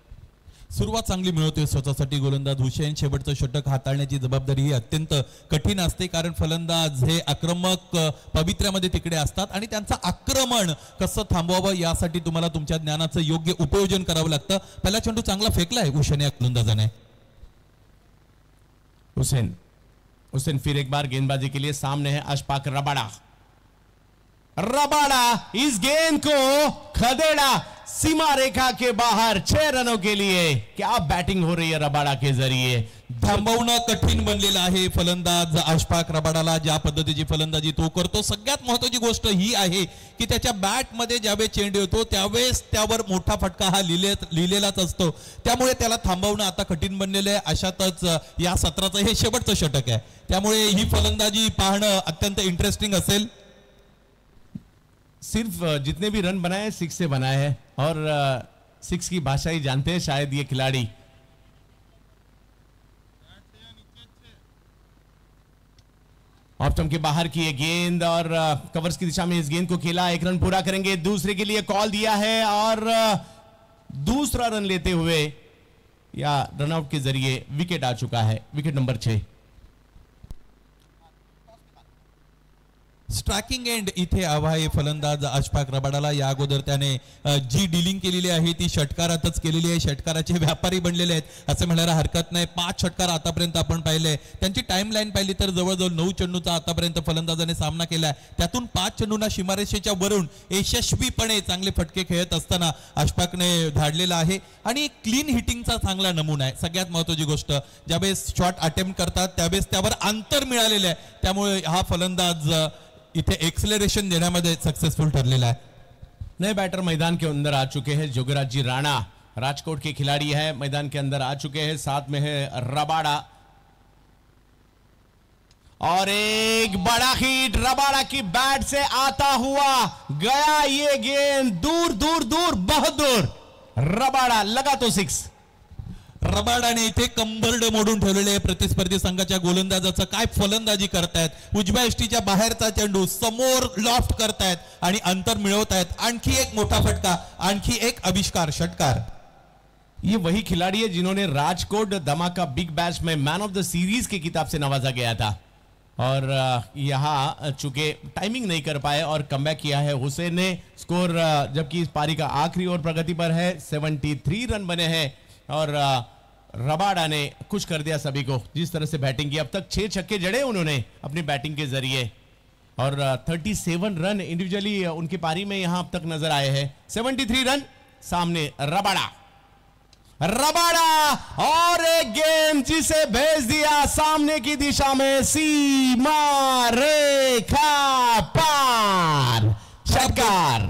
सुरुवात चांगली मिळवतोय स्वतःसाठी गोलंदाज हुसैन। शेवटचं षटक हाताळण्याची जबाबदारी ही अत्यंत कठीण असते, कारण फलंदाज हे आक्रमक पवित्र्यामध्ये तिकडे असतात आणि त्यांचं आक्रमण कसं थांबवावं यासाठी तुम्हाला तुमच्या ज्ञानाचं योग्य उपयोजन करावं लागतं। पहिला चेंडू चांगला फेकलाय हुसैन या गोलंदाजाने। हुसैन फिर एक बार गेंदबाजी के लिए सामने है अशफाक रबाड़ा। रबाड़ा इस गेंद को खदेड़ा सीमा रेखा के बाहर 6 रनों के लिए। क्या बैटिंग हो रही है रबाड़ा के जरिए, थांबवणं कठीण बनलेलं आहे फलंदाज अशफाक रबाडाला। ज्या पद्धतीची फलंदाजी तो करतो, सगळ्यात महत्त्वाची गोष्ट ही आहे की त्याच्या बॅट मध्ये ज्यावेळेस चेंडू येतो त्यावेळेस त्यावर मोठा फटका हा लिहिलेलाच असतो, त्यामुळे त्याला थांबवणं आता कठीण बनलेलं आहे। अशातच या सत्राचं हे शेवटचं षटक आहे, त्यामुळे ही फलंदाजी पाहणं अत्यंत इंटरेस्टिंग असेल। सिर्फ जितने भी रन बनाए 6 से बनाए हैं, और 6 की भाषा ही जानते हैं शायद ये खिलाड़ी। ऑफ स्टंप के बाहर की ये गेंद और कवर्स की दिशा में इस गेंद को खेला, 1 रन पूरा करेंगे। दूसरे के लिए कॉल दिया है और दूसरा रन लेते हुए या रनआउट के जरिए विकेट आ चुका है, विकेट नंबर 6। स्ट्राइकिंग एंड इथे हवा आहे फलंदाज अशफाक रबाडाला। या अगोदर त्याने जी डीलिंग केलेली आहे ती षटकारातच केलेली आहे, षटकाराचे व्यापारी बनलेले आहेत असं म्हणायला हरकत नाही। 5 षटकार आतापर्यंत आपण पाहिले, त्यांची टाइमलाईन पाहिली तर जवळजवळ 9 चेंडूचा आतापर्यंत फलंदाजाने सामना केला, त्यातून 5 चेंडूंना सीमारेषेच्या वरून यशस्वीपणे चांगले फटके खेळत असताना अशफाकने धाडलेला आहे आणि क्लीन हिटिंगचा चांगला नमुना आहे। सगळ्यात महत्त्वाची गोष्ट, ज्यावेळेस शॉट अटेम्प्ट करतात त्यावेळेस त्यावर अंतर मिळालेले आहे, त्यामुळे हा फलंदाज इथे एक्सेलरेशन देण्यामध्ये सक्सेसफुल ठरलेला है। नए बैटर मैदान के अंदर आ चुके हैं, जोगराज जी राणा राजकोट के खिलाड़ी है, मैदान के अंदर आ चुके हैं, साथ में है रबाड़ा। और एक बड़ा हिट रबाड़ा की बैट से आता हुआ गया, ये गेंद दूर दूर दूर बहुत दूर, रबाड़ा लगा तो 6। रबाडाने इथे कंबरड मोडून ठेवलेले प्रतिस्पर्धी संघाच्या गोलंदाजाचं काय फलंदाजी करतायत। उजव्या यष्टीच्या बाहेरचा चेंडू समोर लॉफ्ट करतायत आणि अंतर मिळवतायत। आणखी एक मोठा फटका, आणखी एक आविष्कार, षटकार। ये वही खिलाड़ी है जिन्होंने राजकोट धमाका बिग बैश में मैन ऑफ द सीरीज के खिताब से नवाजा गया था, और यहां चूंकि टाइमिंग नहीं कर पाए और कमबैक किया है हुसैन ने। स्कोर जबकि इस पारी का आखिरी ओवर प्रगति पर है, 73 रन बने हैं, और रबाड़ा ने खुश कर दिया सभी को जिस तरह से बैटिंग की। अब तक 6 छक्के जड़े उन्होंने अपनी बैटिंग के जरिए, और 37 रन इंडिविजुअली उनकी पारी में यहां अब तक नजर आए हैं। 73 रन सामने रबाड़ा। रबाडा और एक गेंद जिसे भेज दिया सामने की दिशा में, सीमा रेखा पार, षटकार।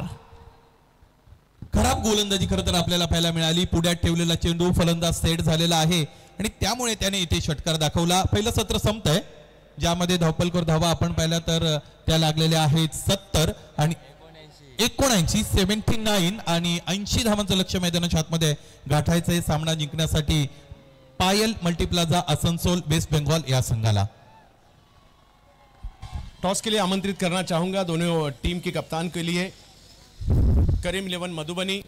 खराब गोलंदाजी खरं तर आपल्याला पाहायला मिळाली. पुढ्यात ठेवलेला चेंडू फलंदाज सेट झालेला आहे आणि त्यामुळे त्याने इथे षटकार दाखवला. पहिलं सत्र संपतंय, ज्यामध्ये धावपलकर धावा आपण पाहिल्या तर त्या लागलेल्या आहेत 70 आणि 79 आणि 80 धावांचं लक्ष्य मैदानाच्या आतमध्ये गाठायचं आहे सामना जिंकण्यासाठी पायल मल्टीप्लाझा आसनसोल वेस्ट बंगाल या संघाला. टॉस के लिए आमंत्रित करना चाहूंगा दोनों टीम के कप्तान के लिए, करीम 11 मधुबनी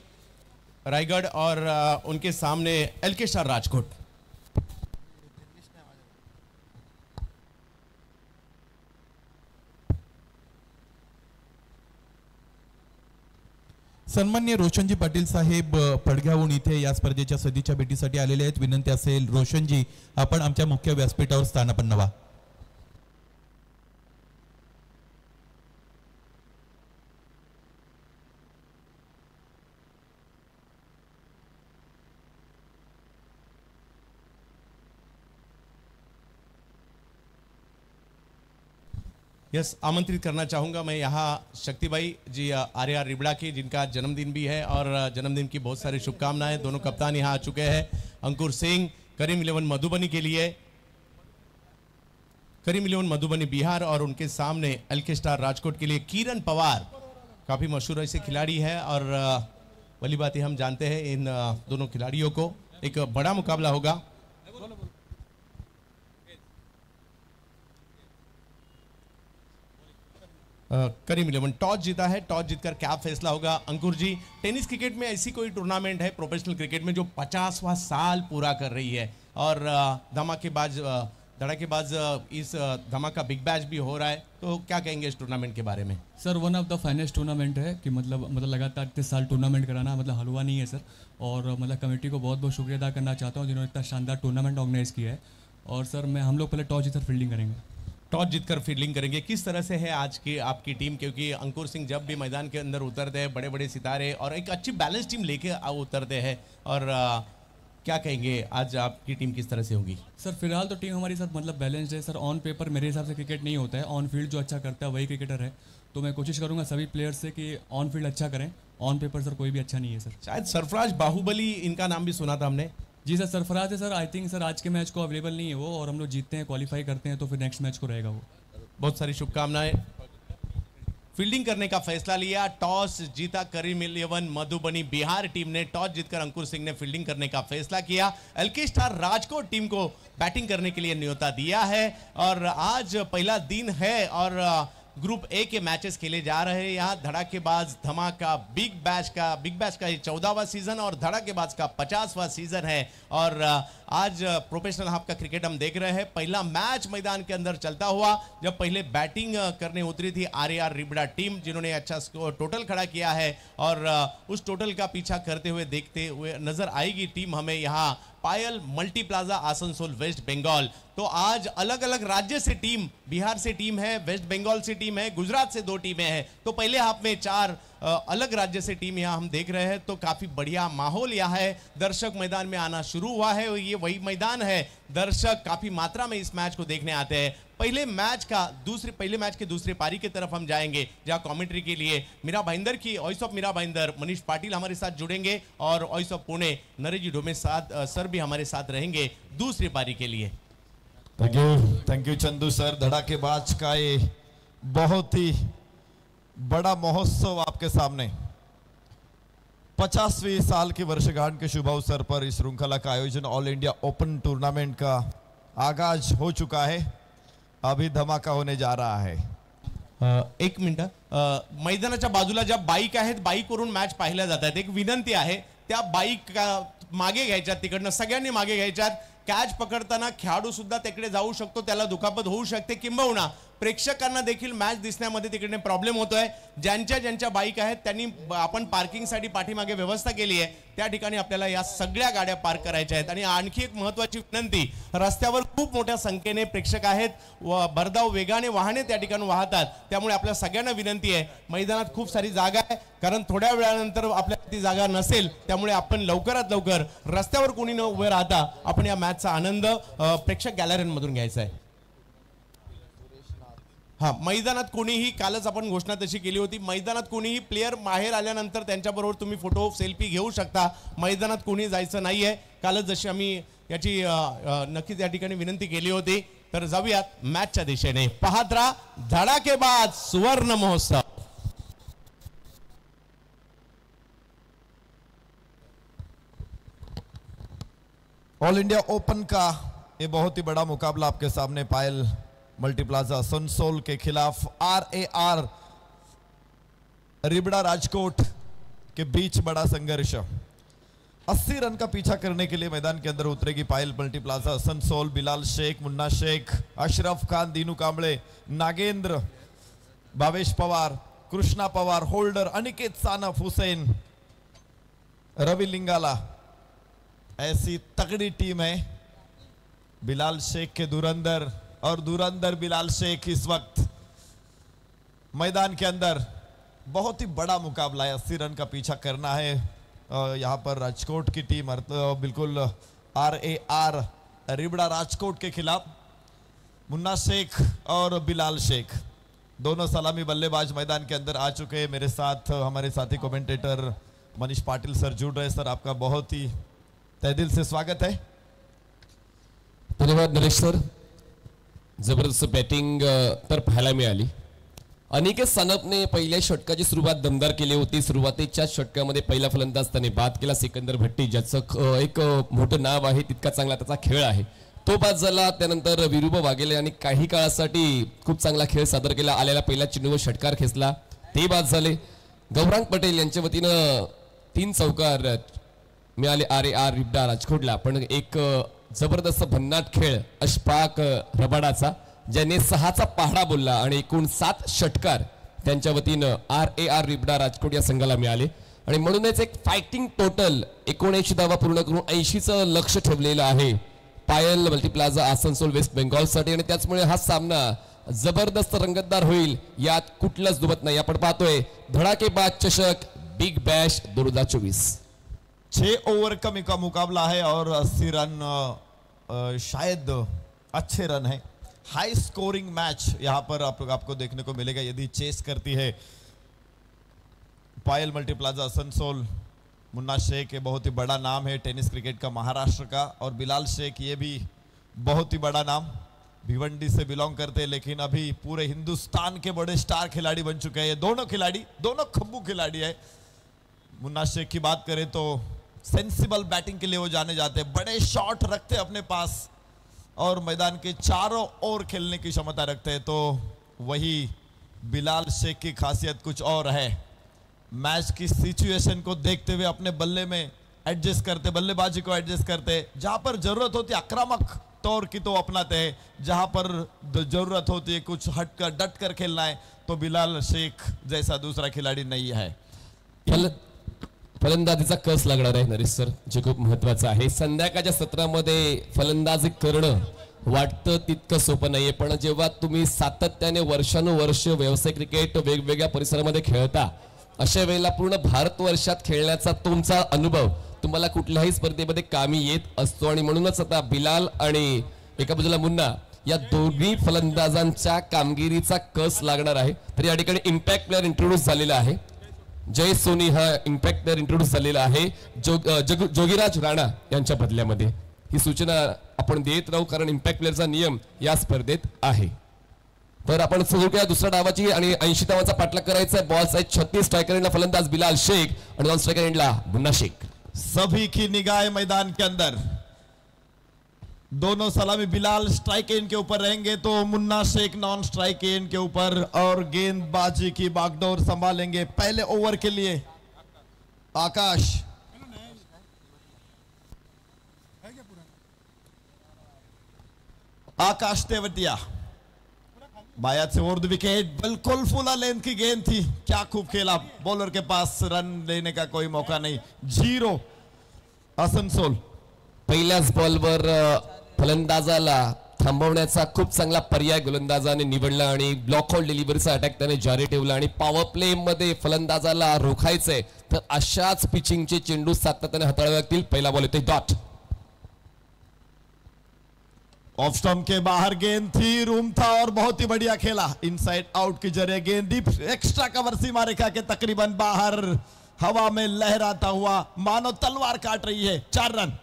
रायगढ़ और उनके सामने एलके स्टार राजकोट। सन्मान्य रोशनजी पाटील साहेब पडघ्याहून इथे या स्पर्धेच्या सदिच्छा भेटीसाठी आलेले आहेत. विनंती असेल रोशनजी आपण आमच्या मुख्य व्यासपीठावर स्थानापन्न व्हा. यस, आमंत्रित करना चाहूँगा मैं यहाँ शक्तिबाई जी आर्या रिबड़ा की, जिनका जन्मदिन भी है और जन्मदिन की बहुत सारी शुभकामनाएं. दोनों कप्तान यहाँ आ चुके हैं. अंकुर सिंह करीम 11 मधुबनी के लिए, करीम 11 मधुबनी बिहार, और उनके सामने एलके स्टार राजकोट के लिए किरण पवार. काफ़ी मशहूर ऐसे खिलाड़ी है और भली बात हम जानते हैं इन दोनों खिलाड़ियों को. एक बड़ा मुकाबला होगा. करीम 11 टॉस जीता है. टॉस जीतकर क्या फैसला होगा? अंकुर जी, टेनिस क्रिकेट में ऐसी कोई टूर्नामेंट है प्रोफेशनल क्रिकेट में जो 50वां साल पूरा कर रही है और धड़ाकेबाज इस धमाका बिग बैश भी हो रहा है, तो क्या कहेंगे इस टूर्नामेंट के बारे में? Sir one of the finest tournament है कि मतलब लगातार इतने साल टूर्नामेंट कराना मतलब हलवा नहीं है सर. और मतलब कमेटी को बहुत बहुत शुक्रिया अदा करना चाहता हूँ जिन्होंने इतना शानदार टूर्नामेंट ऑर्गेनाइज किया है. और सर हम लोग पहले टॉस जीतकर फील्डिंग करेंगे. टॉस जीतकर फील्डिंग करेंगे. किस तरह से है आज की आपकी टीम? क्योंकि अंकुर सिंह जब भी मैदान के अंदर उतरते हैं, बड़े बड़े सितारे और एक अच्छी बैलेंस टीम लेके उतरते हैं, और क्या कहेंगे आज आपकी टीम किस तरह से होगी? सर फिलहाल तो टीम हमारी सर मतलब बैलेंस्ड है सर. ऑन पेपर मेरे हिसाब से क्रिकेट नहीं होता है, ऑन फील्ड जो अच्छा करता है वही क्रिकेटर है. तो मैं कोशिश करूंगा सभी प्लेयर्स से कि ऑन फील्ड अच्छा करें. ऑन पेपर सर कोई भी अच्छा नहीं है सर. शायद सरफराज बाहुबली, इनका नाम भी सुना था हमने. जी सर, सरफराज है सर. आई थिंक सर आज के मैच को अवेलेबल नहीं है वो, और हम लोग जीतते हैं, क्वालिफाई करते हैं, तो फिर नेक्स्ट मैच को रहेगा वो. बहुत सारी शुभकामनाएं. फील्डिंग करने का फैसला लिया. टॉस जीता करीम 11 मधुबनी बिहार टीम ने. टॉस जीतकर अंकुर सिंह ने फील्डिंग करने का फैसला किया. एलके स्टार राजकोट टीम को बैटिंग करने के लिए न्योता दिया है. और आज पहला दिन है और ग्रुप ए के मैचेस खेले जा रहे हैं. यहाँ धड़ाकेबाज धमाका बिग बैश का ये 14वां सीजन और धड़ाकेबाज का 50वां सीजन है. और आज प्रोफेशनल हाफ का क्रिकेट हम देख रहे हैं. पहला मैच मैदान के अंदर चलता हुआ जब पहले बैटिंग करने उतरी थी आरआर रिबड़ा टीम, जिन्होंने अच्छा टोटल खड़ा किया है, और उस टोटल का पीछा करते हुए देखते हुए नजर आएगी टीम हमें यहाँ पायल मल्टीप्लाजा आसनसोल वेस्ट बंगाल. तो आज अलग अलग राज्य से टीम, बिहार से टीम है, वेस्ट बंगाल से टीम है, गुजरात से 2 टीमें हैं. तो पहले हाफ में 4 अलग राज्य से टीम यहाँ हम देख रहे हैं. तो काफी बढ़िया माहौल यहाँ है. दर्शक मैदान में आना शुरू हुआ है. ये वही मैदान है, दर्शक काफी मात्रा में इस मैच को देखने आते हैं. पहले मैच के दूसरे पारी की तरफ हम जाएंगे, जहां कमेंट्री के लिए मीरा भाईंदर की वॉइस ऑफ मीरा भाईंदर मनीष पाटिल हमारे साथ जुड़ेंगे, और voice of Pune Naresh Dome sir भी हमारे साथ रहेंगे दूसरी पारी के लिए. Thank you Chandu sir. धड़ाकेबाज का ये बहुत ही बड़ा महोत्सव आपके सामने 50वीं साल की वर्षगांठ के शुभ अवसर पर इस श्रृंखला का आयोजन ऑल इंडिया ओपन टूर्नामेंट का आगाज हो चुका है. अभी धमाका होने जा रहा है. एक मिनिट, मैदानाच्या बाजूला ज्या बाईक आहेत, बाईकवरून मॅच पाहिल्या जातात. एक विनंती आहे, त्या बाईक मागे घ्यायच्यात, तिकडनं सगळ्यांनी मागे घ्यायच्यात. कॅच पकडताना खेळाडू सुद्धा तिकडे जाऊ शकतो, त्याला दुखापत होऊ शकते, किंबहुना प्रेक्षकांना देखील मॅच दिसण्यामध्ये तिकडे प्रॉब्लेम होतोय. ज्यांच्या बाईक आहेत त्यांनी आपण पार्किंगसाठी पाठीमागे व्यवस्था केली आहे, त्या ठिकाणी आपल्याला या सगळ्या गाड्या पार्क करायच्या आहेत. आणि आणखी एक महत्त्वाची विनंती, रस्त्यावर खूप मोठ्या संख्येने प्रेक्षक आहेत व भरधाव वेगाने वाहने त्या ठिकाणी वाहतात, त्यामुळे आपल्या सगळ्यांना विनंती आहे, मैदानात खूप सारी जागा आहे, कारण थोड्या वेळानंतर आपल्याला ती जागा नसेल, त्यामुळे आपण लवकरात लवकर रस्त्यावर कोणी न उभे राहता आपण या मॅचचा आनंद प्रेक्षक गॅलरीमधून घ्यायचा आहे. हा, मैदानात कोणीही, कालच आपण घोषणा तशी केली होती, मैदानात कोणीही प्लेयर बाहेर आल्यानंतर त्यांच्याबरोबर तुम्ही फोटो सेल्फी घेऊ शकता, मैदानात कोणी जायचं नाहीये. कालच जशी आम्ही याची नक्कीच या ठिकाणी विनंती केली होती. तर जाऊयात मॅचच्या दिशेने. पाहत राहा धडाकेबाज सुवर्ण महोत्सव. ऑल इंडिया ओपन का ये बहुत ही बड़ा मुकाबला आपके सामने, पायल मल्टीप्लाजा आसनसोल के खिलाफ RAR रिबड़ा राजकोट के बीच बड़ा संघर्ष. 80 रन का पीछा करने के लिए मैदान के अंदर उतरेगी पायल मल्टीप्लाजा आसनसोल. Bilal Sheikh, Munna Sheikh, Ashraf Khan, Dinu Kamble, Nagendra, Bhavesh Pawar, Krishna Pawar, holder, Aniket सानफ, Hussain, Ravi Lingala. ऐसी तगड़ी टीम है. बिलाल शेख के धुरंधर और धुरंधर बिलाल शेख इस वक्त मैदान के अंदर. बहुत ही बड़ा मुकाबला है, 80 रन का पीछा करना है. यहाँ पर राजकोट की टीम बिल्कुल RAR रिबड़ा राजकोट के खिलाफ. मुन्ना शेख और बिलाल शेख दोनों सलामी बल्लेबाज मैदान के अंदर आ चुके हैं. मेरे साथ हमारे साथी कमेंटेटर मनीष पाटिल सर जुड़ रहे. सर, आपका बहुत ही तहे दिल से स्वागत है. धन्यवाद नरेश सर. जबरदस्त बॅटिंग तर पाहायला मिळाली. अनिकेत सानपने पहिल्या षटकाची सुरुवात दमदार केली होती. सुरुवातीच्या षटकामध्ये पहिला फलंदाज त्याने बाद केला सिकंदर भट्टी, ज्याचं एक मोठं नाव आहे, तितका चांगला त्याचा खेळ आहे, तो बाद झाला. त्यानंतर विरुभ वाघेले आणि काही काळासाठी खूप चांगला खेळ सादर केला. आलेला पहिला चेंडूवर षटकार खेचला, ते बाद झाले. गौरांग पटेल यांच्या वतीनं 3 चौकार मिळाले RAR रिबड़ा राजकोटला. पण एक जबरदस्त भन्नाट खेळ अशफाक रबाडाचा, ज्याने 6चा पहाडा बोलला आणि एकूण 7 षटकार त्यांच्या वतीनं RAR रिबड़ा राजकोट या संघाला मिळाले. आणि म्हणूनच एक फायटिंग टोटल 79 धावा पूर्ण करून 80चं लक्ष ठेवलेलं आहे पायल मल्टीप्लाझा आसनसोल वेस्ट बेंगॉलसाठी. आणि त्याचमुळे हा सामना जबरदस्त रंगतदार होईल, यात कुठलंच दुमत नाही. आपण पाहतोय धडाकेबाज चषक बिग बॅश 2024. 6 ओवर का मुकाबला है और 80 रन शायद अच्छे रन है. हाई स्कोरिंग मैच यहां पर आपको देखने को मिलेगा यदि चेस करती है पायल मल्टीप्लाजा आसनसोल. मुन्ना शेख ये बहुत ही बड़ा नाम है टेनिस क्रिकेट का महाराष्ट्र का, और बिलाल शेख ये भी बहुत ही बड़ा नाम, भिवंडी से बिलोंग करते हैं, लेकिन अभी पूरे हिंदुस्तान के बड़े स्टार खिलाड़ी बन चुके हैं. ये दोनों खिलाड़ी, दोनों खब्बू खिलाड़ी है. मुन्ना शेख की बात करें तो सेंसिबल बैटिंग के लिए वो जाने जाते हैं, बड़े शॉट रखते हैं अपने पास और मैदान के चारों ओर खेलने की क्षमता रखते हैं. तो वही बिलाल शेख की खासियत कुछ और है. मैच की सिचुएशन को देखते हुए अपने बल्ले में एडजस्ट करते, बल्लेबाजी को एडजस्ट करते, जहां पर जरूरत होती है आक्रामक तौर की तो अपनाते हैं, जहां पर जरूरत होती है कुछ हटकर डट कर खेलना है तो बिलाल शेख जैसा दूसरा खिलाड़ी नहीं है. फलंदाजीचा कस लागणार आहे नरेश सर, जे खूप महत्वाचं आहे. संध्याकाळच्या सत्रामध्ये फलंदाजी करणं वाटतं तितकं सोपं नाहीये, पण जेव्हा तुम्ही सातत्याने वर्षानुवर्ष व्यावसायिक क्रिकेट वेगवेगळ्या परिसरामध्ये खेळता, अशा वेळेला पूर्ण भारतवर्षात खेळण्याचा तुमचा अनुभव तुम्हाला कुठल्याही स्पर्धेमध्ये कामी येत असतो. आणि म्हणूनच आता बिलाल आणि एका बाजूला मुन्ना या दोन्ही फलंदाजांच्या कामगिरीचा कस लागणार आहे. तर या ठिकाणी इम्पॅक्ट प्लेअर इंट्रोड्यूस झालेला आहे. जय सोनी हा इम्पॅक्ट प्लेअर इंट्रोड्यूस झालेला आहे जोगीराज राणा यांच्या बदल्यामध्ये. ही सूचना आपण देत राहू, कारण इम्पॅक्ट प्लेअरचा नियम या स्पर्धेत आहे. तर आपण सुरू करूया दुसऱ्या डावाची आणि 80 धावांचा पाठलाग करायचा आहे. बॉल साइज 36, स्ट्रायकर एंडला फलंदाज बिलाल शेख आणि नॉन स्ट्रायकर एंडला मुन्ना शेख. सभी की निगाह मैदान के अंदर, दोनों सलामी बिलाल स्ट्राइक एंड के ऊपर रहेंगे तो Munna Shaikh non strike end के ऊपर, और गेंदबाजी की बागडोर संभालेंगे पहले ओवर के लिए आकाश. आकाश तेवतिया बाया से ओवर द विकेट, बिल्कुल फुल लेंथ की गेंद थी, क्या खूब खेला, बॉलर के पास रन लेने का कोई मौका नहीं, 0 आसनसोल। पहिल्याच बॉलवर फलंदाजाला थांबवण्याचा खूप चांगला पर्याय गोलंदाजाने निवडला आणि ब्लॉक होल डिलिव्हरीचा अटॅक त्याने जारी ठेवला आणि पॉवर प्ले मध्ये फलंदाजाला रोखायचंय तर अशाच पिचिंगचे चेंडू सातत्याने हाताळावे लागतील। पहिला बॉल येतोय डॉट, ऑफ स्टंप के बाहर गेंद थी, रूम था और बहुत ही बढ़िया खेला, इनसाइड आउट के जरिए गेंद डीप एक्स्ट्रा कवर सीमा रेखा के तकरीबन बाहर हवा में लहराता हुआ मानो तलवार काट रही है, 4 रन।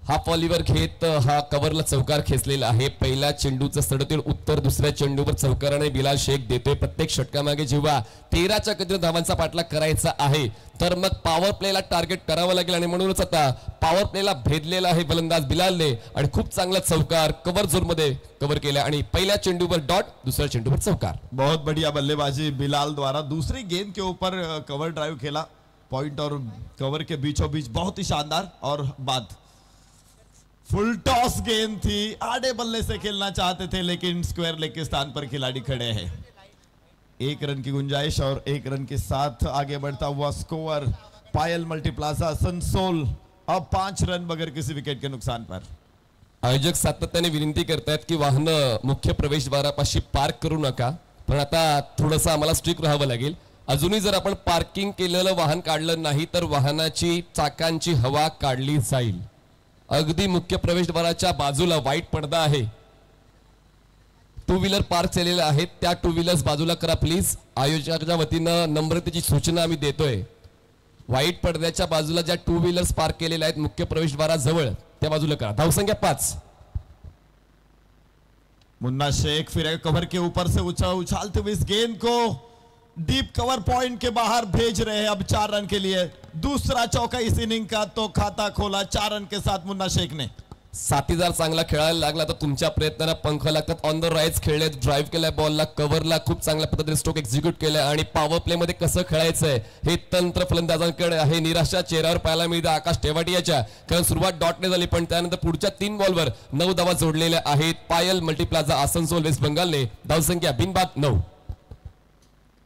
हा पॉलीवर घेत हा कव्हरला चौकार खेचलेला आहे। पहिल्या चेंडूचं सडतील उत्तर दुसऱ्या चेंडूवर चौकाराने बिलाल शेख देतोय। प्रत्येक षटकामागे जेव्हा 13च्या गतीने धावांचा पाठलाग करायचा आहे तर मग पॉवर प्लेला टार्गेट करावं लागेल आणि म्हणूनच आता पॉवर प्लेला भेदलेला आहे फलंदाज बिलालने आणि खूप चांगला चौकार कव्हर झोन मध्ये कव्हर केला आणि पहिल्या चेंडूवर डॉट दुसऱ्या चेंडूवर चौकार। बहुत बढ़िया बल्लेबाजी बिलाल द्वारा, दूसरी गेंद के ऊपर कवर ड्राइव खेला, पॉइंट और कवर के बीचों बीच बहुत ही शानदार और बाद फुल टॉस गेंद थी, आड़े बल्ले से खेलना चाहते थे लेकिन स्क्वायर लेग के स्थान पर खिलाड़ी खड़े हैं। 1 रन की गुंजाइश और 1 रन के साथ आगे बढ़ता हुआ स्कोर पायल मल्टीप्लाजा आसनसोल अब 5 रन बगैर किसी विकेट के नुकसान पर। आयोजक सातत्याने विनंती करतायत की वाहनं मुख्य प्रवेशद्वारापाशी पार्क करू नका, पण आता थोडंसं आम्हाला स्ट्रिक्ट राहावं लागेल। अजूनही जर आपण पार्किंग केलेलं वाहन काढलं नाही तर वाहनाची चाकांची हवा काढली जाईल। अगदी मुख्य प्रवेशद्वाराच्या बाजूला व्हाईट पडदा आहे, 2 व्हीलर पार्क केलेले आहेत, त्या 2 व्हीलर्स बाजूला करा प्लीज। आयोजकाच्या वतीनं नम्रतेची सूचना आम्ही देतोय, व्हाईट पडद्याच्या बाजूला ज्या 2 व्हीलर्स पार्क केलेल्या आहेत मुख्य प्रवेशद्वाराजवळ त्या बाजूला करा। धावसंख्या 5। मुन्ना शेख फिर कवर के ऊपर से उछालते हुए इस गेंद को डीप कवर पॉइंट के बाहर भेज रहे हैं अब 4 रन के लिए। दूसरा चौका इस इनिंग का तो खाता खोला 4 रन के साथ मुन्ना शेख ने। साथीदार चांगला खेळायला लागला तर तुमच्या प्रयत्नांना पंख लागतात। ऑन द राईट्स खेळले, ड्राईव्ह केलाय बॉलला, कव्हरला खूप चांगल्या पद्धतीने स्ट्रोक एक्झिक्यूट केलाय आणि पॉवर प्ले मध्ये कसं खेळायचंय हे तंत्र फलंदाजांकडे आहे। निराशा चेहऱ्यावर पाहायला मिळते आकाश टेवाटियाच्या, कारण सुरुवात डॉटने झाली पण त्यानंतर पुढच्या 3 बॉलवर 9 धावा जोडलेल्या आहेत। पायल मल्टीप्लाझा आसनसोल वेस्ट बंगालने धावसंख्या बिनबाद 9।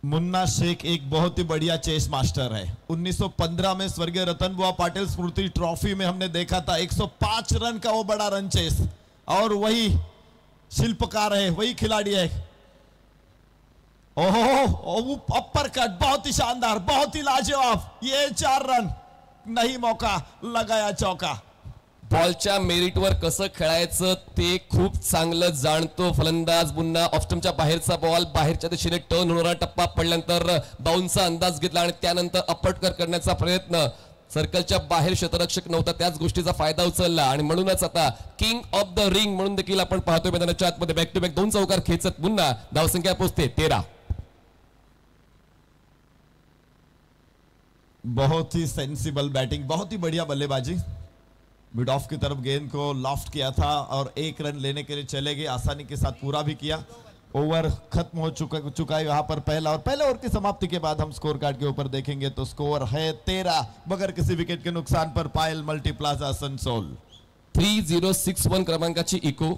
मुन्ना शेख एक बहुत ही बढ़िया चेस मास्टर है। 1915 में स्वर्गीय रतन बुआ पाटिल स्मृति ट्रॉफी में हमने देखा था 105 रन का वो बड़ा रन चेस, और वही शिल्पकार है, वही खिलाड़ी है। ओहो अपर कट बहुत ही शानदार, बहुत ही लाजवाब, ये 4 रन, नहीं मौका लगाया चौका। बॉलच्या मेरिटवर कसं खेळायचं ते खूप चांगलं जाणतो फलंदाज मुन्ना। ऑफस्टमच्या बाहेरचा बॉल बाहेरच्या दिशेने टर्न होणारा टप्पा पडल्यानंतर बाउन्सचा अंदाज घेतला आणि त्यानंतर अपटकर करण्याचा प्रयत्न, सर्कलच्या बाहेर क्षेत्ररक्षक नव्हता त्याच गोष्टीचा फायदा उचलला आणि म्हणूनच आता किंग ऑफ द रिंग म्हणून देखील आपण पाहतोय मैदानाच्या आतमध्ये बॅक टू बॅक 2 चौकार खेचत मुन्ना धावसंख्या पोहोचते 13। बहुत ही सेंसिबल बैटिंग, बहुत ही बढ़िया बल्लेबाजी। मिड ऑफ की तरफ गेंद को लॉफ्ट किया था और 1 रन लेने के लिए चले गए, आसानी के साथ पूरा भी किया। ओवर खत्म हो चुका है यहाँ पर पहला, और पहले ओवर की समाप्ति के बाद हम स्कोर कार्ड के ऊपर देखेंगे तो स्कोर है 13 बगैर किसी विकेट के नुकसान पर पायल मल्टीप्लाजा आसनसोल। 3061 क्रमांकाची इको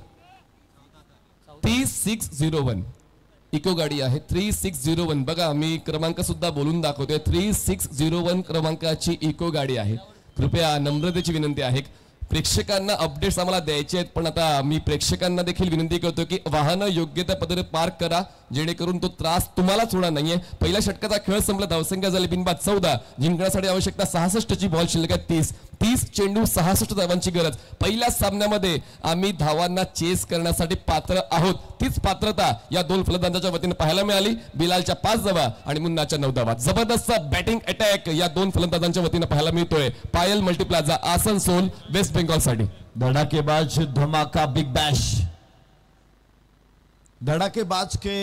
3601 इको गाडी आहे 3601। बघा मी क्रमांक सुद्धा बोलून दाखवतोय, 3601 क्रमांकाची इको गाडी आहे। कृपया नम्रतेची विनंती आहे, प्रेक्षकांना अपडेट्स आम्हाला द्यायचे आहेत पण आता मी प्रेक्षकांना देखील विनंती करतो की वाहनं योग्य त्या पद्धतीने पार्क करा जेणेकरून तो त्रास तुम्हालाच होणार नाहीये। पहिल्या षटकाचा खेळ संपला, धावसंख्या झाली बिनबाद 14, जिंकण्यासाठी आवश्यकता 66 ची, बॉल शिल्लक आहे 30 चेंडू 66 धावांची गरज। पहिल्या सामन्यामध्ये आम्ही धावांना चेस करण्यासाठी पात्र आहोत, तीच पात्रता या 2 फलंदाजांच्या वतीने पाहायला मिळाली। बिलालच्या 5 धावा आणि मुन्नाच्या 9 धावा। जबरदस्त बॅटिंग अटॅक या 2 फलंदाजांच्या वतीने पाहायला मिळतोय पायल मल्टीप्लाझा आसनसोल वेस्ट बंगाल साठी। धड़ाकेबाज धमाका बिग बैश, धड़ाकेबाज के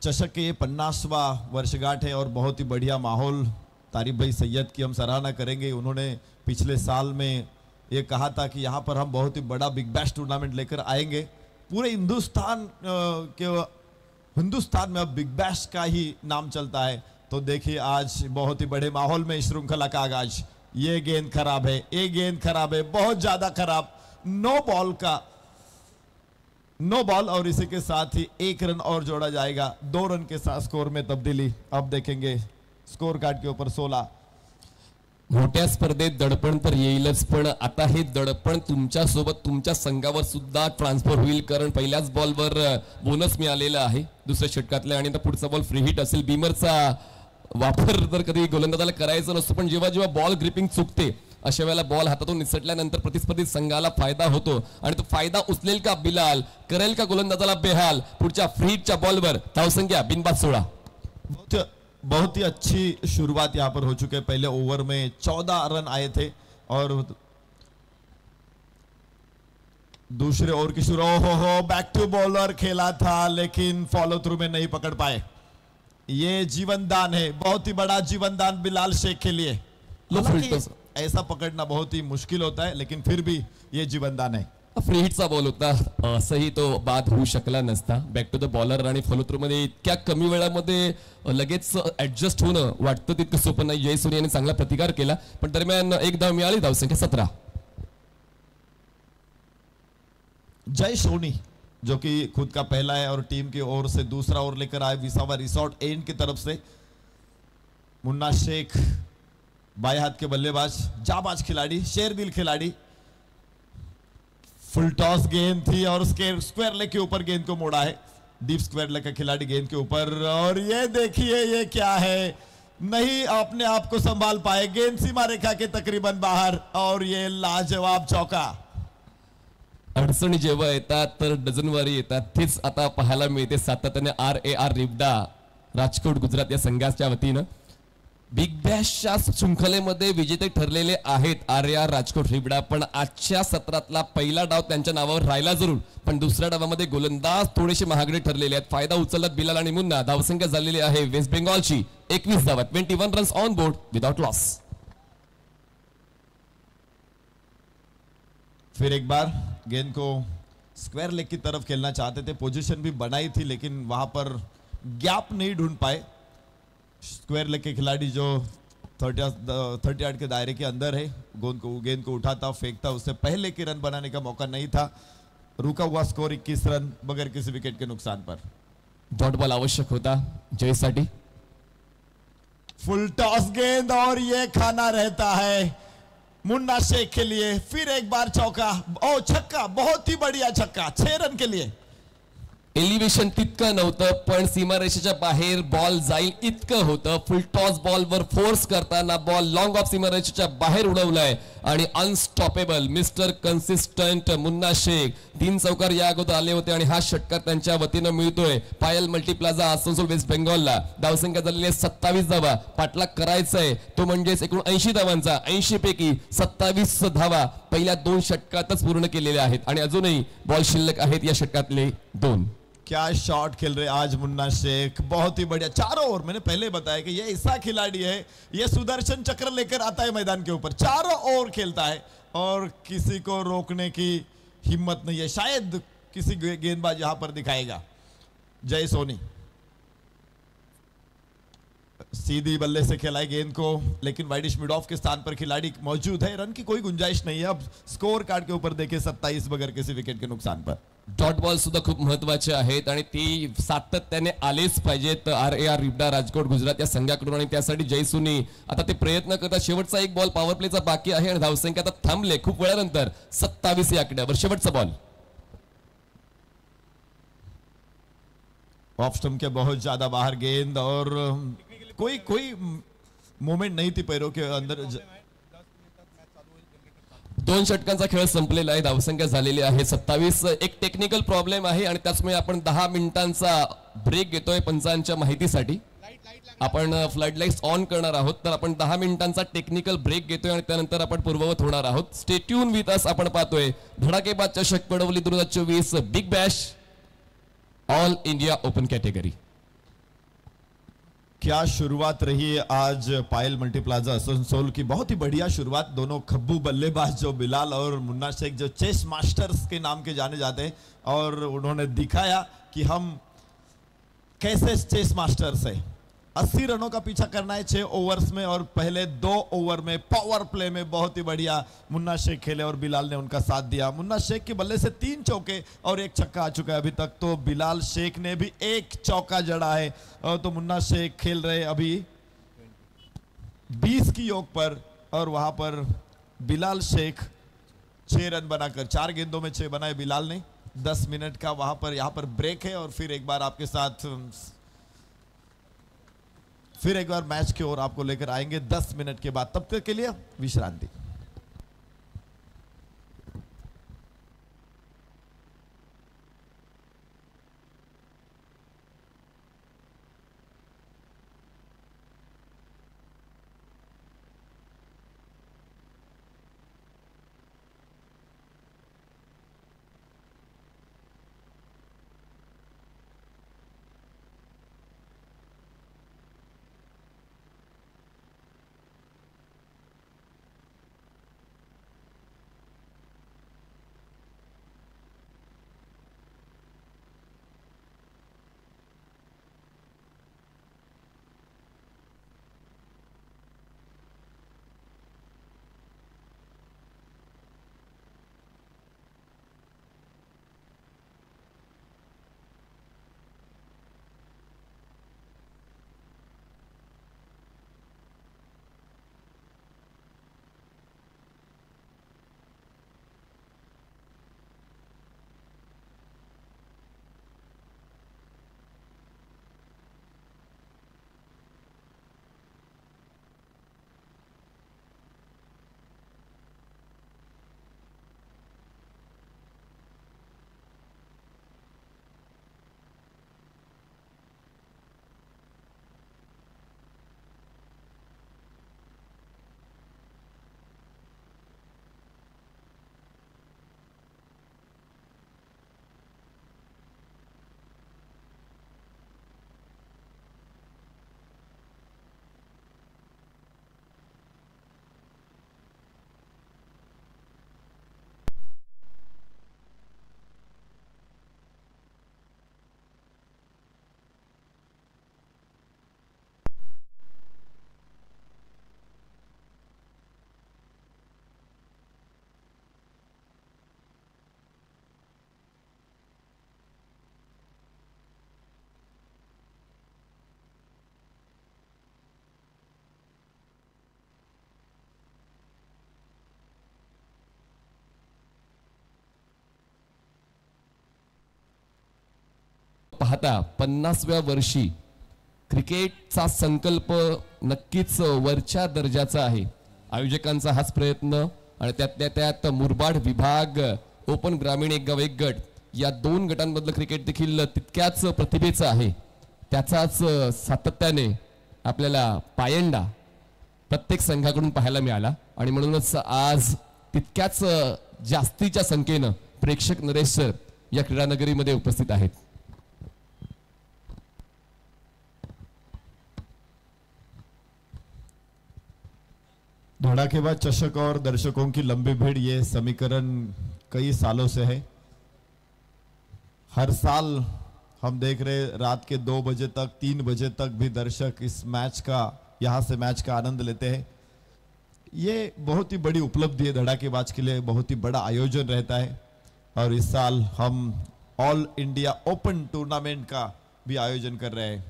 चषक के 50वां वर्षगांठ है और बहुत ही बढ़िया माहौल। तारिफ भाई सैयद की हम सराहना करेंगे, उन्होंने पिछले साल में ये कहा था कि यहाँ पर हम बहुत ही बड़ा बिग बैश टूर्नामेंट लेकर आएंगे। पूरे हिंदुस्तान में अब बिग बैश का ही नाम चलता है। तो देखिए आज बहुत ही बड़े माहौल में इस श्रृंखला का आगाज। ये गेंद खराब है, ये गेंद खराब है, बहुत ज्यादा खराब। 9 बॉल का नो बॉल और इसी के साथ ही 1 रन और जोड़ा जाएगा। 2 रन के साथ स्कोर में तब्दीली। अब देखेंगे स्कोर कार्ड के ऊपर 16। मोठ्या स्पर्धेत दडपण तर येईलच, पण आता हे दडपण तुमच्या सोबत तुमच्या संघावर सुद्धा ट्रान्सफर होईल, कारण पहिल्याच बॉलवर बोनस मिळालेला आहे दुसऱ्या षटकातल्या, आणि आता पुढचा बॉल फ्री हिट असेल। बीमरचा वापर तर कधी गोलंदाजाला करायचा नसतो, पण जेव्हा जेव्हा बॉल ग्रिपिंग चुकते अशा वेळेला बॉल हातातून निसटल्यानंतर प्रतिस्पर्धी संघाला फायदा होतो, आणि तो फायदा उचलेल का बिलाल, करेल का गोलंदाजाला बेहाल। पुढच्या फ्री हिटच्या बॉलवर धावसंख्या बिनबाद 16। बहुत ही अच्छी शुरुआत यहाँ पर हो चुके। पहले ओवर में 14 रन आए थे और दूसरे ओवर की शुरू हो बैक टू बॉलर खेला था लेकिन फॉलो थ्रू में नहीं पकड़ पाए। ये जीवन दान है, बहुत ही बड़ा जीवन दान बिलाल शेख के लिए। ऐसा पकड़ना बहुत ही मुश्किल होता है, लेकिन फिर भी ये जीवन दान है। फ्री हिटचा बॉल होता, असंही तो बाद होऊ शकला नसता। बॅक टू द बॉलर आणि फॉलो थ्रू मध्ये इतक्या कमी वेळामध्ये लगेच ऍडजस्ट होणं वाटतं तितकं सोपं नाही। जय सोनी यांनी चांगला प्रतिकार केला, पण दरम्यान 1 धाव मिळाली। धावसंख्या 17। जय सोनी जो कि खुद का पहला है और टीम की ओर से दूसरा ओवर लेकर आए विसावा रिसोर्ट एंड की तरफ से। मुन्ना शेख बाएं हाथ के बल्लेबाज, जाबाज खिलाड़ी, शेरदिल खिलाड़ी। फुल टॉस गेंद थी और स्क्वायर लेग के ऊपर गेंद को मोड़ा है। डीप स्क्वायर लेग का खिलाड़ी गेंद के ऊपर, और ये देखिए ये क्या है, नहीं अपने आप को संभाल पाए, गेंद सीमा रेखा के तकरीबन बाहर, और ये लाजवाब चौका। अडचणी जेव्हा येतात तर डझनवारी येतात, तेच आता पाहायला मिळते सातत्याने। RAR रिब्डा राजकोट गुजरात या संघाच्या वतीनं बिग बॅशच्या शृंखलेमध्ये विजेते ठरलेले आहेत RAR राजकोट रिब्डा, पण आजच्या सत्रातला पहिला डाव त्यांच्या नावावर राहिला जरूर, पण दुसऱ्या डावामध्ये गोलंदाज थोडेसे महागडे ठरलेले आहेत। फायदा उचलला बिलाल आणि मुन्ना। धावसंख्या झालेली आहे वेस्ट बेंगॉलची 21 धावा, 21 runs on board without loss. फिर एक बार गेंद को स्क्वायर लेग की तरफ खेलना चाहते थे, पोजीशन भी बनाई थी लेकिन वहां पर गैप नहीं ढूंढ पाए। स्क्वायर लेग के खिलाड़ी जो 30 के दायरे के अंदर है, गेंद को उठाता फेंकता, उससे पहले के रन बनाने का मौका नहीं था। रुका हुआ स्कोर 21 रन बगैर किसी विकेट के नुकसान पर। डॉट बॉल आवश्यक होता जयसाठी। फुल टॉस गेंद और ये खाना रहता है मुन्ना शेख के लिए। फिर एक बार चौका, ओ छक्का, बहुत ही बढ़िया छक्का, 6 रन के लिए। एलिव्हेशन तितकं नव्हतं, पण सीमारेषेच्या बाहेर बॉल जाईल इतकं होतं। फुल टॉस बॉलवर फोर्स करताना बॉल लॉंग ऑफ सीमारेषेच्या बाहेर उडवलाय, आणि unstoppable mister consistent Munna Shaikh 3 चौकार या अगोदर आले होते, आणि हा षटकार त्यांच्या वतीनं मिळतोय पायल मल्टीप्लाझा आसनसोल वेस्ट बेंगॉलला। धावसंख्या झालेली 27 धावा, पाठलाग करायचंय तो म्हणजेच एकूण 80 धावांचा, 80 पैकी 27 धावा पहिल्या 2 षटकातच पूर्ण केलेल्या आहेत, आणि अजूनही बॉल शिल्लक आहेत या षटकातले 2। क्या शॉट खेल रहे आज मुन्ना शेख, बहुत ही बढ़िया। चारों ओवर मैंने पहले बताया कि ये ऐसा खिलाड़ी है, ये सुदर्शन चक्र लेकर आता है मैदान के ऊपर, चारों ओवर खेलता है और किसी को रोकने की हिम्मत नहीं है। शायद किसी गेंदबाज यहां पर दिखाएगा। जय सोनी सीधी बल्ले से खेलाए गेंद को, लेकिन वाइडिश मिड ऑफ के स्थान पर खिलाड़ी मौजूद है, रन की कोई गुंजाइश नहीं है। अब स्कोर कार्ड के ऊपर देखें 27 बगैर किसी विकेट के नुकसान पर। डॉट बॉल सुद्धा खूप महत्वाचे आहेत, आणि ती सातत्याने आलेच पाहिजेत RAR रिब्डा राजकोट गुजरात या संघाकडून, आणि त्यासाठी जयसुनी आता ते प्रयत्न करतात। शेवटचा एक बॉल पॉवर प्लेचा बाकी आहे, आणि धावसंख्या आता थांबले खूप वेळानंतर 27 या आकड्यावर। शेवटचा बॉल ऑफ स्टंप के बहुत ज्यादा बाहर गेंद, और कोई मोमेंट नहीं थी पैरों के अंदर। 2 षटकांचा खेळ संपलेला आहे। धावसंख्या झालेली आहे 27। एक टेक्निकल प्रॉब्लेम आहे, आणि त्याचमुळे आपण 10 मिनिटांचा ब्रेक घेतोय पंचांच्या माहितीसाठी। आपण फ्लड लाईट्स ऑन करणार आहोत, तर आपण 10 मिनिटांचा टेक्निकल ब्रेक घेतोय, आणि त्यानंतर आपण पूर्ववत होणार आहोत। Stay tune with us. आपण पाहतोय धडाकेबाज चषक पडवली 2024 big Bash all India open category. क्या शुरुआत रही है आज पायल मल्टीप्लाजा आसनसोल की, बहुत ही बढ़िया शुरुआत। दोनों खब्बू बल्लेबाज जो बिलाल और मुन्ना शेख जो चेस मास्टर्स के नाम के जाने जाते हैं, और उन्होंने दिखाया कि हम कैसे चेस मास्टर्स है। 80 रनों का पीछा करना है 6 ओवर्स में, और पहले 2 ओवर में पावर प्ले में बहुत ही बढ़िया मुन्ना शेख खेले और बिलाल ने उनका साथ दिया। मुन्ना शेख के बल्ले से 3 चौके और 1 छक्का आ चुका है अभी तक, तो बिलाल शेख ने भी 1 चौका जड़ा है। तो मुन्ना शेख खेल रहे अभी 20 की योग पर, और वहां पर बिलाल शेख 6 रन बनाकर 4 गेंदों में 6 बनाए बिलाल ने। 10 मिनट का वहां पर यहां पर ब्रेक है, और फिर एक बार आपके साथ फिर एक बार मैच की ओर आपको लेकर आएंगे 10 मिनट के बाद। तब तक के लिए विश्रांति। पाहता 50व्या वर्षी क्रिकेटचा संकल्प नक्कीच वरच्या दर्जाचा आहे। आयोजकांचा हाच प्रयत्न, आणि त्यातल्या त्यात मुरबाड विभाग, ओपन ग्रामीण एक गाव एक गट या 2 गटांमधलं क्रिकेट देखील तितक्याच प्रतिभेचं आहे। त्याचाच सातत्याने आपल्याला पायंडा प्रत्येक संघाकडून पाहायला मिळाला, आणि म्हणूनच आज तितक्याच जास्तीच्या संख्येने प्रेक्षक नरेश सर या क्रीडानगरीमध्ये उपस्थित आहेत। धड़ाकेबाज चषक और दर्शकों की लंबी भीड़, ये समीकरण कई सालों से है। हर साल हम देख रहे रात के 2 बजे तक 3 बजे तक भी दर्शक इस मैच का, यहां से मैच का आनंद लेते हैं। ये बहुत ही बड़ी उपलब्धि है धड़ाकेबाज के लिए, बहुत ही बड़ा आयोजन रहता है। और इस साल हम ऑल इंडिया ओपन टूर्नामेंट का भी आयोजन कर रहे हैं।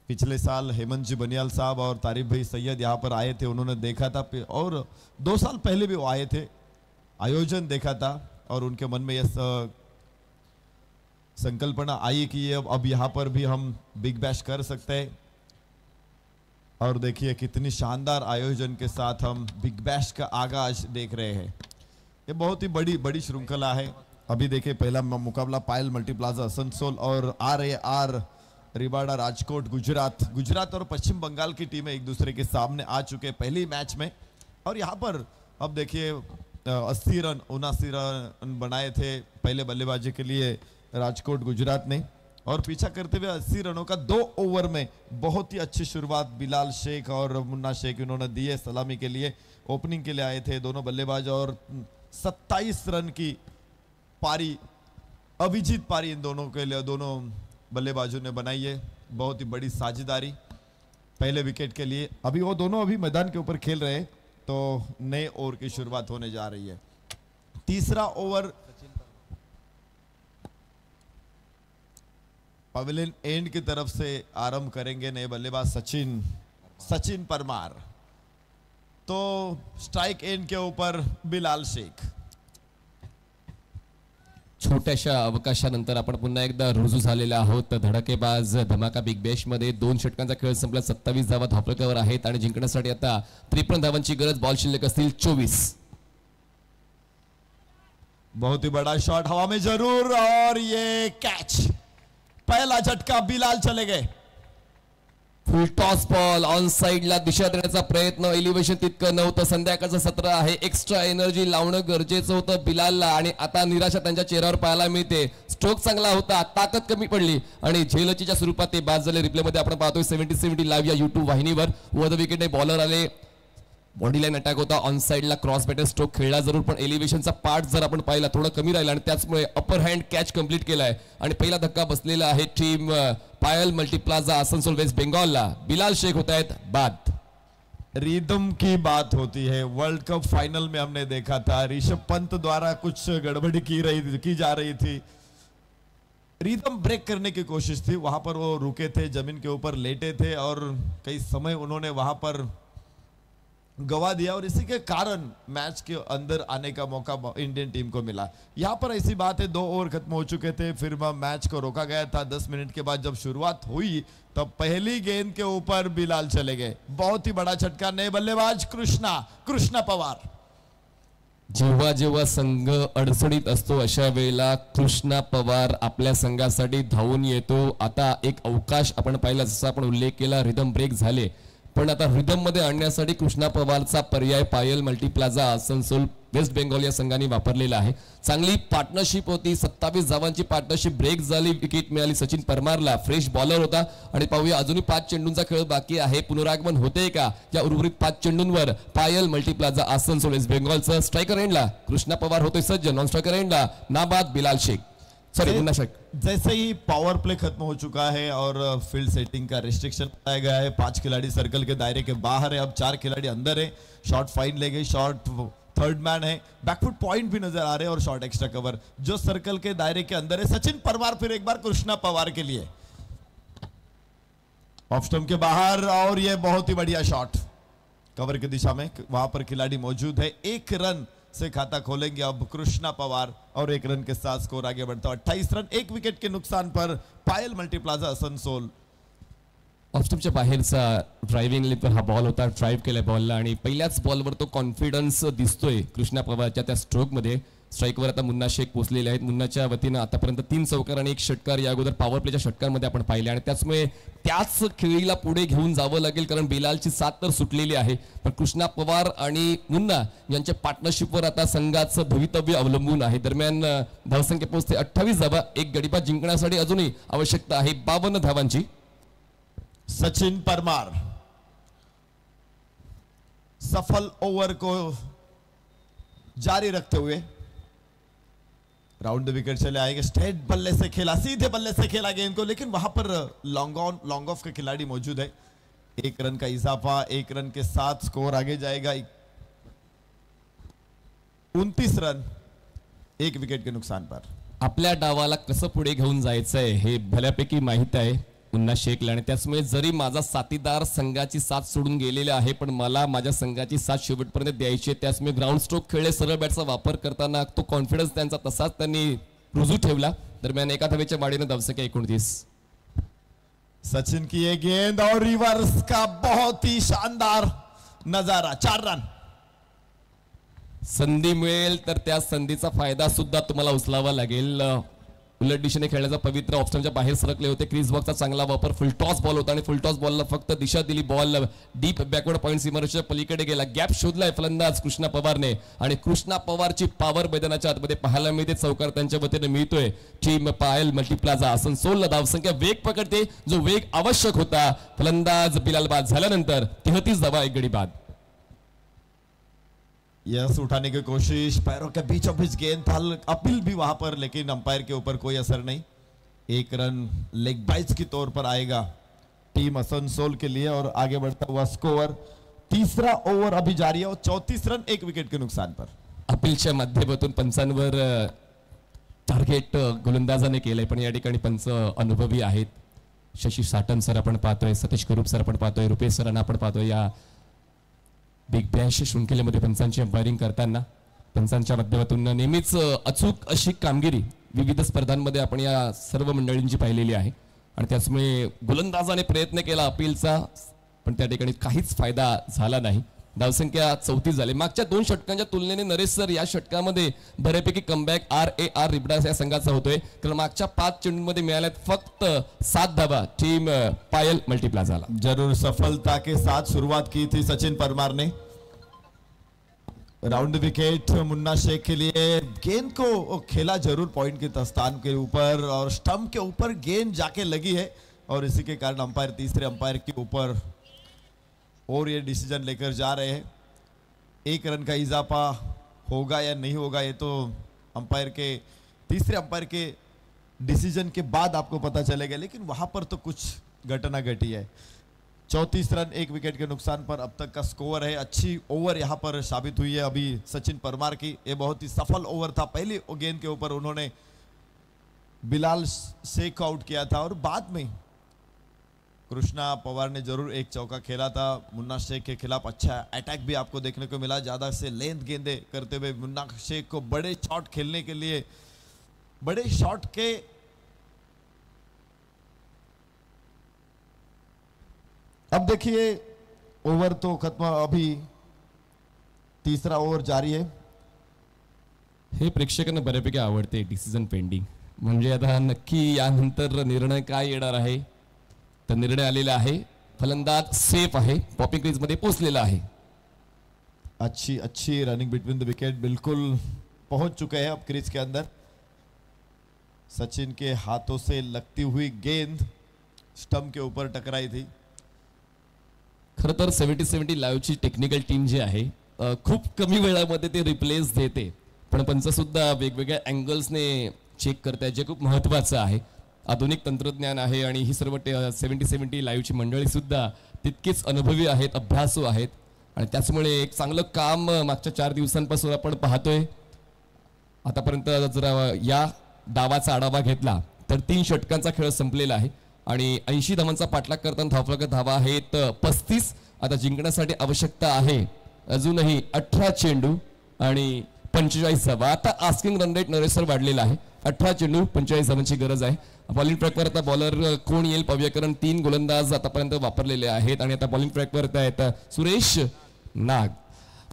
पिछले साल हेमंत जी बनियाल साहब और तारिफ भाई सैयद यहाँ पर आए थे, उन्होंने देखा था, और 2 साल पहले भी वो आए थे, आयोजन देखा था, और उनके मन में यह संकल्पना आई कि ये अब यहाँ पर भी हम बिग बैश कर सकते हैं। और देखिए कितनी शानदार आयोजन के साथ हम बिग बैश का आगाज देख रहे हैं। ये बहुत ही बड़ी श्रृंखला है। अभी देखिए पहला मुकाबला पायल मल्टीप्लाजा असनसोल और RAR रिबाड़ा राजकोट गुजरात और पश्चिम बंगाल की टीमें एक दूसरे के सामने आ चुके पहली मैच में। और यहाँ पर अब देखिए 80 रन 79 रन बनाए थे पहले बल्लेबाजी के लिए राजकोट गुजरात ने, और पीछा करते हुए 80 रनों का 2 ओवर में बहुत ही अच्छी शुरुआत बिलाल शेख और मुन्ना शेख इन्होंने दी है। सलामी के लिए ओपनिंग के लिए आए थे दोनों बल्लेबाज, और 27 रन की पारी, अभिजीत पारी इन दोनों के लिए, दोनों बल्लेबाजों ने बनाई है। बहुत ही बड़ी साझेदारी पहले विकेट के लिए। अभी वो दोनों अभी मैदान के ऊपर खेल रहे हैं, तो नए ओवर की शुरुआत होने जा रही है। तीसरा ओवर पवेलियन एंड की तरफ से आरंभ करेंगे नए बल्लेबाज सचिन परमार। तो स्ट्राइक एंड के ऊपर बिलाल शेख। छोट्याशा अवकाशानंतर आपण पुन्हा एकदा रुजू झालेले आहोत। धडाकेबाज धमाका बिग बॅश मध्ये 2 षटकांचा खेळ संपला, 27 धावा धावफलकावर आहेत आणि जिंकण्यासाठी आता 53 धावांची गरज, बॉल शिल्लक असतील 24। बहुत ही बड़ा शॉट हवा में जरूर, और ये कैच, पहला झटका, बिलाल चले गए। फुल टॉस बॉल ऑन साइडला दिशा देण्याचा प्रयत्न, एलिव्हेशन तितकं नव्हतं। संध्याकाळचं सत्र आहे, एक्स्ट्रा एनर्जी लावणं गरजेचं होतं बिलालला आणि आता निराशा त्यांच्या चेहऱ्यावर पाहायला मिळते। स्ट्रोक चांगला होता, ताकद कमी पडली आणि झेलचीच्या स्वरूपात ते बाद झाले। रिप्ले मध्ये आपण पाहतोय 70-70 लाईव्ह या YouTube वाहिनीवर। ओव्हर द विकेटने बॉलर आले, बॉडी लाईन अटॅक होता, ऑन साइडला क्रॉस बॅटर स्ट्रोक खेळला जरूर, पण एलिव्हेशनचा पार्ट जर आपण पाहिला थोडा कमी राहिला आणि त्याचमुळे अपर हँड कॅच कंप्लीट केलाय आणि पहिला धक्का बसलेला आहे टीम पायल मल्टीप्लाझा आसनसोल वेस्ट बंगालला। बिलाल शेख होता है बाद। रिदम की बात होती है, वर्ल्ड कप फाइनल में हमने देखा था ऋषभ पंत द्वारा कुछ गड़बड़ी की जा रही थी, रिदम ब्रेक करने की कोशिश थी, वहां पर वो रुके थे, जमीन के ऊपर लेटे थे और कई समय उन्होंने वहां पर गवा दिया और इसी के कारण मैच के अंदर आने का मौका इंडियन टीम को मिला। यहाँ पर ऐसी बात है 2 ओवर खत्म हो चुके थे, फिर मैच को रोका गया था। 10 मिनट के बाद जब शुरुआत हुई तब पहली गेंद के ऊपर बिलाल चले गए। बहुत ही बड़ा झटका, नए बल्लेबाज कृष्णा पवार। जेव्हा जेव्हा संघ अडचणीत असतो अशा वेळेला कृष्णा पवार आपल्या संघासाठी धावून येतो। आता एक अवकाश आपण पाहिला, जसा आपण उल्लेख केला, रिदम ब्रेक झाले, पण आता रिदम मध्ये आणण्यासाठी कृष्णा पवारचा पर्याय पायल मल्टीप्लाझा आसनसोल वेस्ट बेंगॉल या संघाने वापरलेला आहे। चांगली पार्टनरशिप होती, 27 धावांची पार्टनरशिप ब्रेक झाली, विकेट मिळाली सचिन परमारला, फ्रेश बॉलर होता आणि पाहूया अजूनही 5 चेंडूंचा खेळ बाकी आहे, पुनरागमन होते का या उर्वरित 5 चेंडूंवर। पायल मल्टीप्लाझा आसनसोल वेस्ट बेंगॉलचं स्ट्रायकर एंडला कृष्णा पवार होतोय सज्ज, नॉन स्ट्रायकर एंडला नाबाद बिलाल शेख, सॉरी मुन्ना शेख। जैसे ही पावर प्ले खत्म हो चुका है और फील्ड सेटिंग का रिस्ट्रिक्शन बताया गया है, 5 खिलाड़ी सर्कल के दायरे के बाहर है, अब 4 खिलाड़ी अंदर है। शॉट फाइन ले गई, शॉट थर्ड मैन है, बैकफुट पॉइंट भी नजर आ रहे हैं और शॉट एक्स्ट्रा कवर जो सर्कल के दायरे के अंदर है। सचिन परमार फिर एक बार कृष्णा पवार के लिए ऑफ स्टंप के बाहर, और ये बहुत ही बढ़िया शॉट कवर की दिशा में, वहां पर खिलाड़ी मौजूद है। 1 रन से खाता खोलेंगे अब कृष्णा पवार और 1 रन के साथ स्कोर आगे बढ़ता है 28 रन। 1 विकेट के नुकसान पर पायल मल्टीप्लाझा आसनसोल। ऑफस्टंपच्या बाहेरचा ड्रायव्हिंग लेनवर हा बॉल होता, ड्राईव्ह केला बॉलला आणि पहिल्याच बॉलवर तो कॉन्फिडन्स दिसतोय कृष्णा पवारच्या त्या स्ट्रोक मध्ये। स्ट्राईकवर आता मुन्ना शेख पोहोचलेले आहेत, मुन्नाच्या वतीनं आतापर्यंत 3 चौकार आणि 1 षटकार या अगोदर पॉवर प्लेच्या षटकांमध्ये आपण पाहिले आणि त्याचमुळे त्याच खेळीला पुढे घेऊन जावं लागेल, कारण बिलालची साथ तर सुटलेली आहे, पण कृष्णा पवार आणि मुन्ना यांच्या पार्टनरशिपवर आता संघाचं भवितव्य अवलंबून आहे। दरम्यान धावसंख्या पोहोचते 28 धावा, 1 गडीपात जिंकण्यासाठी अजूनही आवश्यकता आहे 52 धावांची। सचिन परमार सफल ओवर को जारी रखते हुए राउंड द विकेट चले आएंगे। स्ट्रेट बल्ले से खेला, सीधे बल्ले से खेला गेंद को, लेकिन वहां पर लॉन्ग ऑफ के खिलाड़ी मौजूद है। 1 रन का इजाफा, 1 रन के साथ स्कोर आगे जाएगा 29 रन 1 विकेट के नुकसान पर। आपल्या डावाला कसं पुढे घेऊन जायचंय हे भल्यापैकी माहित आहे मुन्ना शेखला आणि त्याचमुळे जरी माझा साथीदार संघाची साथ सोडून गेलेला आहे, पण मला माझ्या संघाची साथ शेवटपर्यंत द्यायची आहे। त्याचमुळे ग्राउंड स्ट्रोक खेळले, सरळ बॅटचा वापर करताना तो कॉन्फिडन्स त्यांचा तसाच त्यांनी रुजू ठेवला। दरम्यान 1 धावेच्या माडीनं धावसंख्या 29। सचिन की ये गेंद और रिवर्स का बहुत ही शानदार नजारा, 4 रन। संधी मिळेल तर त्या संधीचा फायदा सुद्धा तुम्हाला उचलावा लागेल। उलट दिशेने खेळण्याचा पवित्र ऑप्शनच्या बाहेर सरकले होते, क्रीज बॉक्सचा चांगला वापर, फुल टॉस बॉल होता आणि फुल टॉस बॉलला फक्त दिशा दिली, बॉल डीप बॅकवर्ड पॉइंट सीमारेषेच्या पलीकडे गेला, गॅप शोधलाय फलंदाज कृष्णा पवारने आणि कृष्णा पवारची पॉवर मैदानाच्या आतमध्ये पाहायला मिळते, चौकार त्यांच्या वतीने मिळतोय। टीम पायल मल्टीप्लाझा आसनसोलला धावसंख्या वेग पकडते, जो वेग आवश्यक होता। फलंदाज बिलाल बाद झाल्यानंतर 33 धावा, 1 गडी बाद। यस उठाने की कोशिश, पैरों के बीचों बीच गेंद था, अपील भी वहां पर, लेकिन अंपायर के ऊपर कोई असर नहीं। एक रन लेग बाइट्स के तौर पर आएगा टीम आसनसोल के लिए और आगे बढ़ता हुआ स्कोर। तीसरा ओव्हर अभी जारी आहे 34 रन 1 विकेट के नुकसान पर। अपीलच्या माध्यमातून पंचांवर टार्गेट गोलंदाजाने केलंय, पण या ठिकाणी पंच अनुभवी आहेत. शशी साटन सर आपण पाहतोय, सतीश करूप सर आपण पाहतोय, रुपेश सरांना आपण पाहतोय. या बिग बॅश शृंखलेमध्ये पंचांची अंपायरिंग करताना पंचांच्या माध्यमातून नेहमीच अचूक अशी कामगिरी विविध स्पर्धांमध्ये आपण या सर्व मंडळींची पाहिलेली आहे. आणि त्याचमुळे गोलंदाजाने प्रयत्न केला अपीलचा, पण त्या ठिकाणी काहीच फायदा झाला नाही. धावसंख्या 34 झाली. मागच्या 2 षटकांच्या तुलनेने नरेश सर या षटकामध्ये बऱ्यापैकी कमबॅक RAR रिबडा या संघाचा होतोय, कारण मागच्या 5 चेंडूंमध्ये मिळाल्यात फक्त 7 धावा टीम पायल मल्टीप्लाझाला. जरूर सफलता के साथ शुरुआत की थी सचिन परमार ने. राउंड विकेट मुन्ना शेख के लिए. गेंद को खेला जरूर पॉइंट के स्थान के ऊपर और स्टंप के ऊपर गेंद जाके लगी है और इसी के कारण अंपायर तीसरे अंपायर के ऊपर और ये डिसीजन लेकर जा रहे हैं. 1 रन का इजाफा होगा या नहीं होगा ये तो अंपायर के तीसरे अंपायर के डिसीजन के बाद आपको पता चलेगा, लेकिन वहां पर तो कुछ घटना घटी है. 34 रन 1 विकेट के नुकसान पर अब तक का स्कोर है. अच्छी ओवर यहां पर साबित हुई है अभी सचिन परमार की. ये बहुत ही सफल ओवर था. पहली गेंद के ऊपर उन्होंने बिलाल शेख को आउट किया था और बाद में कृष्णा पवार ने जरूर एक चौका खेला था. मुन्ना शेख के खिलाफ अच्छा अटैक भी आपको देखने को मिला. ज्यादा से लेंथ गेंदे करते हुए मुन्ना शेख को बड़े शॉट खेलने के लिए, बड़े शॉट के अब देखिए ओवर तो खत्म. अभी तीसरा ओवर जारी है. हे प्रेक्षकांना बऱ्यापैकी आवडते डिसिजन पेंडिंग. म्हणजे आता नक्की यानंतर निर्णय काय येणार आहे, तर निर्णय आलेला आहे. फलंदाज सेफ आहे, पॉपिंग क्रीज मध्ये पोहोचलेला आहे. अच्छी रनिंग बिटवीन द विकेट, बिल्कुल पहुंच चुके हैं अब क्रीज के अंदर. सचिन के हाथों से लगती हुई गेंद स्टंप के ऊपर टकराई थी. खरं तर 70-70 लाईव्हची टेक्निकल टीम जी आहे खूप कमी वेळामध्ये ते रिप्लेस देते, पण पंच सुद्धा वेगवेगळ्या अँगल्सने चेक करतायत, जे खूप महत्त्वाचं आहे. आधुनिक तंत्रज्ञान आहे आणि ही सर्व 70-70 लाईव्हची मंडळी सुद्धा तितकीच अनुभवी आहेत, अभ्यासू आहेत आणि त्याचमुळे एक चांगलं काम मागच्या 4 दिवसांपासून आपण पाहतोय. आतापर्यंत जर या डावाचा आढावा घेतला तर 3 षटकांचा खेळ संपलेला आहे आणि 80 धावांचा पाठलाग करताना धावफलकात धावा आहेत 35. आता जिंकण्यासाठी आवश्यकता आहे अजूनही 18 चेंडू आणि 45 धावा. आता asking run rate Naresh sir वाढलेला आहे. 18 चेंडू 45 धावांची गरज आहे. बॉलिंग ट्रॅकवर आता बॉलर कोण येईल पाहूया, कारण 3 गोलंदाज आतापर्यंत वापरलेले आहेत आणि आता बॉलिंग ट्रॅकवर आहेत सुरेश नाग.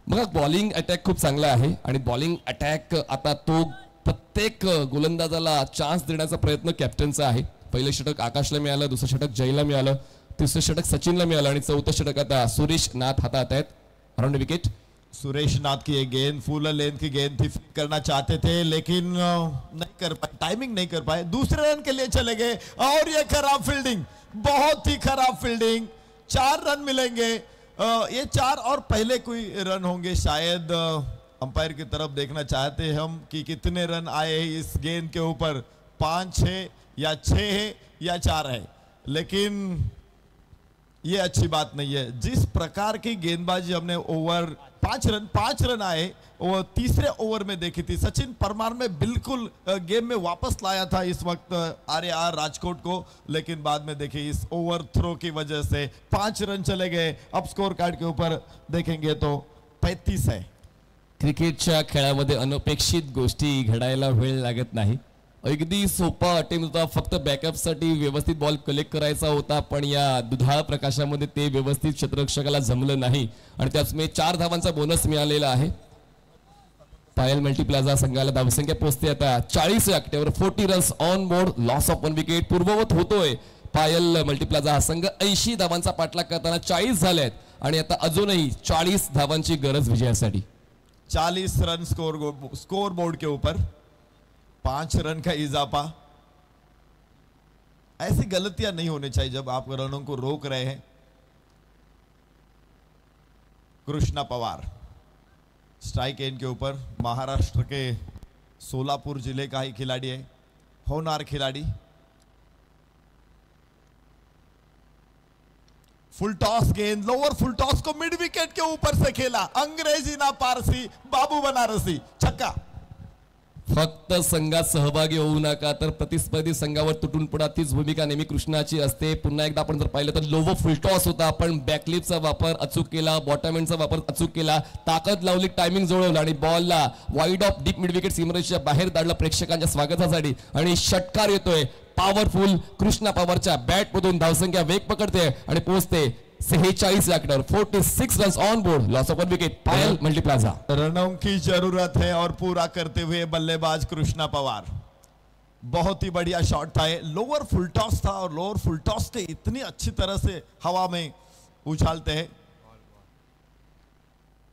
बघा बॉलिंग अटॅक खूप चांगला आहे आणि बॉलिंग अटॅक आता तो प्रत्येक गोलंदाजाला चान्स देण्याचा प्रयत्न कॅप्टनचा आहे. पहिलं षटक आकाशला मिळालं, दुसरं षटक जयला मिळालं, तिसरं षटक सचिनला मिळालं आणि चौथं षटक आता सुरेश नाथ हातात आहेत. अराउंड विकेट सुरेश नाथ की एक गेंद फुल लेंथ की गेंद थी, करना चाहते थे लेकिन नहीं कर पाए, टाइमिंग नहीं कर पाए. दूसरे रन के लिए चले गए और ये खराब फील्डिंग, बहुत ही खराब फील्डिंग. 4 रन मिलेंगे. ये 4 और पहले कोई रन होंगे शायद. अंपायर की तरफ देखना चाहते हम कि कितने रन आए इस गेंद के ऊपर, 5 है या 6 है या 4 है, लेकिन ये अच्छी बात नहीं है. जिस प्रकार की गेंदबाजी हमने ओवर 5 रन आए वो तीसरे ओवर में देखी थी. सचिन परमार में बिल्कुल गेम में वापस लाया था इस वक्त RAR राजकोट को, लेकिन बाद में देखिए इस ओवर थ्रो की वजह से 5 रन चले गए. अब स्कोर कार्ड के ऊपर देखेंगे तो 35 है. क्रिकेटच्या खेळामध्ये अनपेक्षित गोष्टी घडायला वेळ लागत नाही. अगदी सोपा अटेम्प्ट होता, फक्त बॅकअपसाठी व्यवस्थित बॉल कलेक्ट करायचा होता, पण या दुधाळ प्रकाशामध्ये ते व्यवस्थित क्षेत्ररक्षकाला जमलं नाही आणि त्याचमुळे 4 धावांचा बोनस मिळालेला आहे. पायल मल्टीप्लाझा संघाला धावसंख्या पोहोचते आता 40 या आकड्यावर. 40 runs on board, loss of 1 wicket. पूर्ववत होतोय पायल मल्टीप्लाझा हा संघ. 80 धावांचा पाठलाग करताना 40 झालेत आणि आता अजूनही 40 धावांची गरज विजयासाठी. 40 रन स्कोर बोर्ड के ऊपर, 5 रन का इजाफा. ऐसी गलतियां नहीं होनी चाहिए जब आप रनों को रोक रहे हैं. कृष्णा पवार स्ट्राइक एंड के ऊपर, महाराष्ट्र के सोलापुर जिले का ही खिलाड़ी है, होनहार खिलाड़ी. फुल टॉस गेंद, लोअर फुल टॉस को मिड विकेट के ऊपर से खेला, अंग्रेजी ना पारसी, बाबू बनारसी, छक्का। फक्त संघात सहभागी होऊ नका तर प्रतिस्पर्धी संघावर तुटून पडा, तीच भूमिका नेहमी कृष्णाची असते. पुन्हा एकदा आपण जर पाहिलं तर लोवर फुल टॉस होता, पण बॅकलिपचा वापर अचूक केला, बॉटम एंडचा वापर अचूक केला, ताकद लावली, टायमिंग जुळवलं आणि बॉलला wide off deep mid wicket सीमरेषेच्या बाहेर धाडलं प्रेक्षकांच्या स्वागतासाठी आणि षटकार येतोय. पॉवरफुल कृष्णा पवारच्या बॅट मधून धावसंख्या वेग पकडते आणि पोहोचते 46 आकड्यावर. 46 runs on board, loss of wicket, Payal Multiplaza. रनों की जरूरत है और पूरा करते हुए बल्लेबाज कृष्णा पवार. बहुत ही बढ़िया शॉट था, लोअर फुल टॉस था और लोअर फुल टॉस के इतनी अच्छी तरह से हवा में उछालते हैं.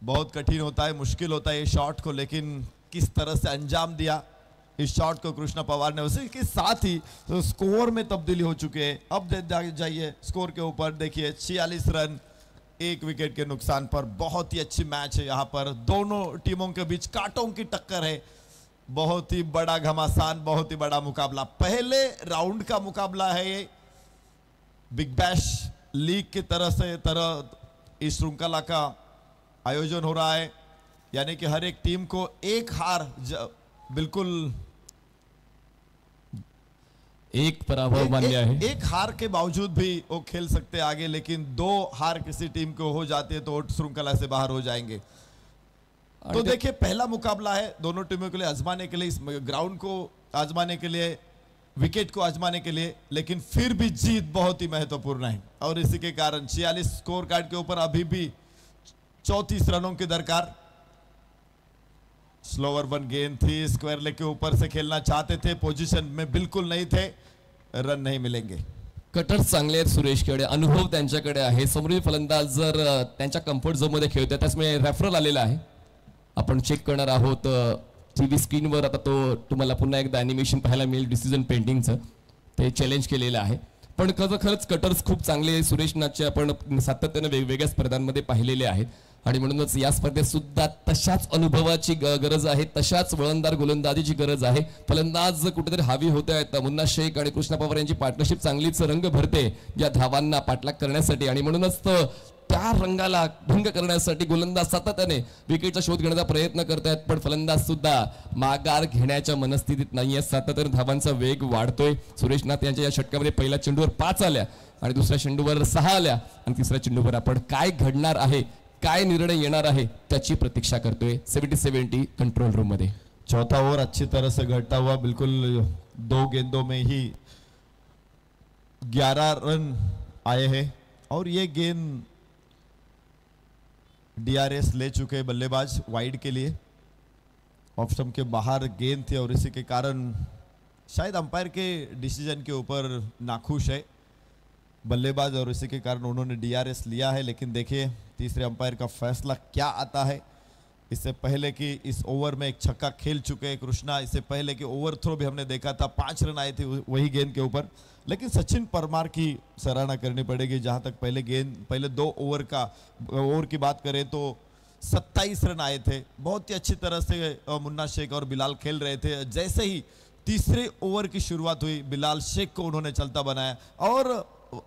बहुत कठिन होता है, मुश्किल होता है ये शॉट को, लेकिन किस तरह से अंजाम दिया इस शॉट को कृष्णा पवार ने. उसी के साथ ही तो स्कोर में तब्दीली हो चुकी है. अब जाइए स्कोर के ऊपर, देखिए 46 रन 1 विकेट के नुकसान पर. बहुत ही अच्छी मैच है यहाँ पर, दोनों टीमों के बीच कांटों की टक्कर है. बहुत ही बड़ा घमासान, बहुत ही बड़ा मुकाबला, पहले राउंड का मुकाबला है ये. बिग बैश लीग की तरह इस श्रृंखला का आयोजन हो रहा है, यानी कि हर एक टीम को एक हार, बिल्कुल एक पराभव मान्य है. एक हार के बावजूद भी वो खेल सकते आगे, लेकिन 2 हार किसी टीम को हो जाती है तो श्रृंखला से बाहर हो जाएंगे. तो देखिए पहला मुकाबला है दोनों टीमों के लिए आजमाने के लिए, इस ग्राउंड को आजमाने के लिए, विकेट को आजमाने के लिए, लेकिन फिर भी जीत बहुत ही महत्वपूर्ण है. और इसी के कारण 46 स्कोर कार्ड के ऊपर अभी भी 34 रनों की दरकार. स्लोवर वन गेंद थी, स्क्वायर लेग के ऊपर से खेलना चाहते थे, पोजीशन में बिल्कुल नहीं थे, रन नहीं मिलेंगे. कटर चांगले आहेत सुरेशकडे, अनुभव त्यांच्याकडे आहे. समोरील फलंदाज जर त्यांच्या कम्फर्ट झोन मध्ये खेळतोय त्यामुळे रेफरल आलेला आहे, आपण चेक करणार आहोत टीव्ही स्क्रीनवर. आता तो तुम्हाला पुन्हा एकदा अॅनिमेशन पाहायला मिळेल डिसिजन पेंटिंगचं, ते चॅलेंज केलेलं आहे. पण खरंच कटर्स खूप चांगले सुरेश नाथचे आपण सातत्याने वेगवेगळ्या स्पर्धांमध्ये पाहिलेले आहेत आणि म्हणूनच या स्पर्धेत सुद्धा तशाच अनुभवाची गरज आहे, तशाच वळणदार गोलंदाजीची गरज आहे. फलंदाज कुठेतरी हावी होत आहेत. मुन्ना शेख आणि कृष्णा पवार यांची पार्टनरशिप चांगलीच रंग भरते या धावांना पाठलाग करण्यासाठी आणि म्हणूनच त्या रंगाला भंग करण्यासाठी गोलंदाज सातत्याने विकेटचा शोध घेण्याचा प्रयत्न करतायत, पण फलंदाज सुद्धा माघार घेण्याच्या मनस्थितीत नाहीये. सातत्याने धावांचा वेग वाढतोय. सुरेश नाथ यांच्या या षटकामध्ये पहिल्या चेंडूवर 5 आल्या आणि दुसऱ्या चेंडूवर 6 आल्या आणि तिसऱ्या चेंडूवर आपण काय घडणार आहे, काय निर्णय येणार आहे त्याची प्रतीक्षा करतोय 70-70 कंट्रोल रूम मध्ये. चौथा ओवर अच्छी तरह से घटता हुआ, बिल्कुल 2 गेंदों में ही 11 रन आए हैं और ये गेंद DRS ले चुके बल्लेबाज वाइड के लिए. ऑफ स्टंप के बाहर गेंद थी और इसी के कारण शायद अंपायर के डिसीजन के ऊपर नाखुश है बल्लेबाज और इसी के कारण उन्होंने DRS लिया है. लेकिन देखिए तीसरे अंपायर का फैसला क्या आता है. इससे पहले कि इस ओवर में एक छक्का खेल चुके हैं कृष्णा, इससे पहले कि ओवर थ्रो भी हमने देखा था, 5 रन आए थे वही गेंद के ऊपर. लेकिन सचिन परमार की सराहना करनी पड़ेगी, जहां तक पहले 2 ओवर की बात करें तो 27 रन आए थे. बहुत ही अच्छी तरह से मुन्ना शेख और बिलाल खेल रहे थे. जैसे ही तीसरे ओवर की शुरुआत हुई बिलाल शेख को उन्होंने चलता बनाया और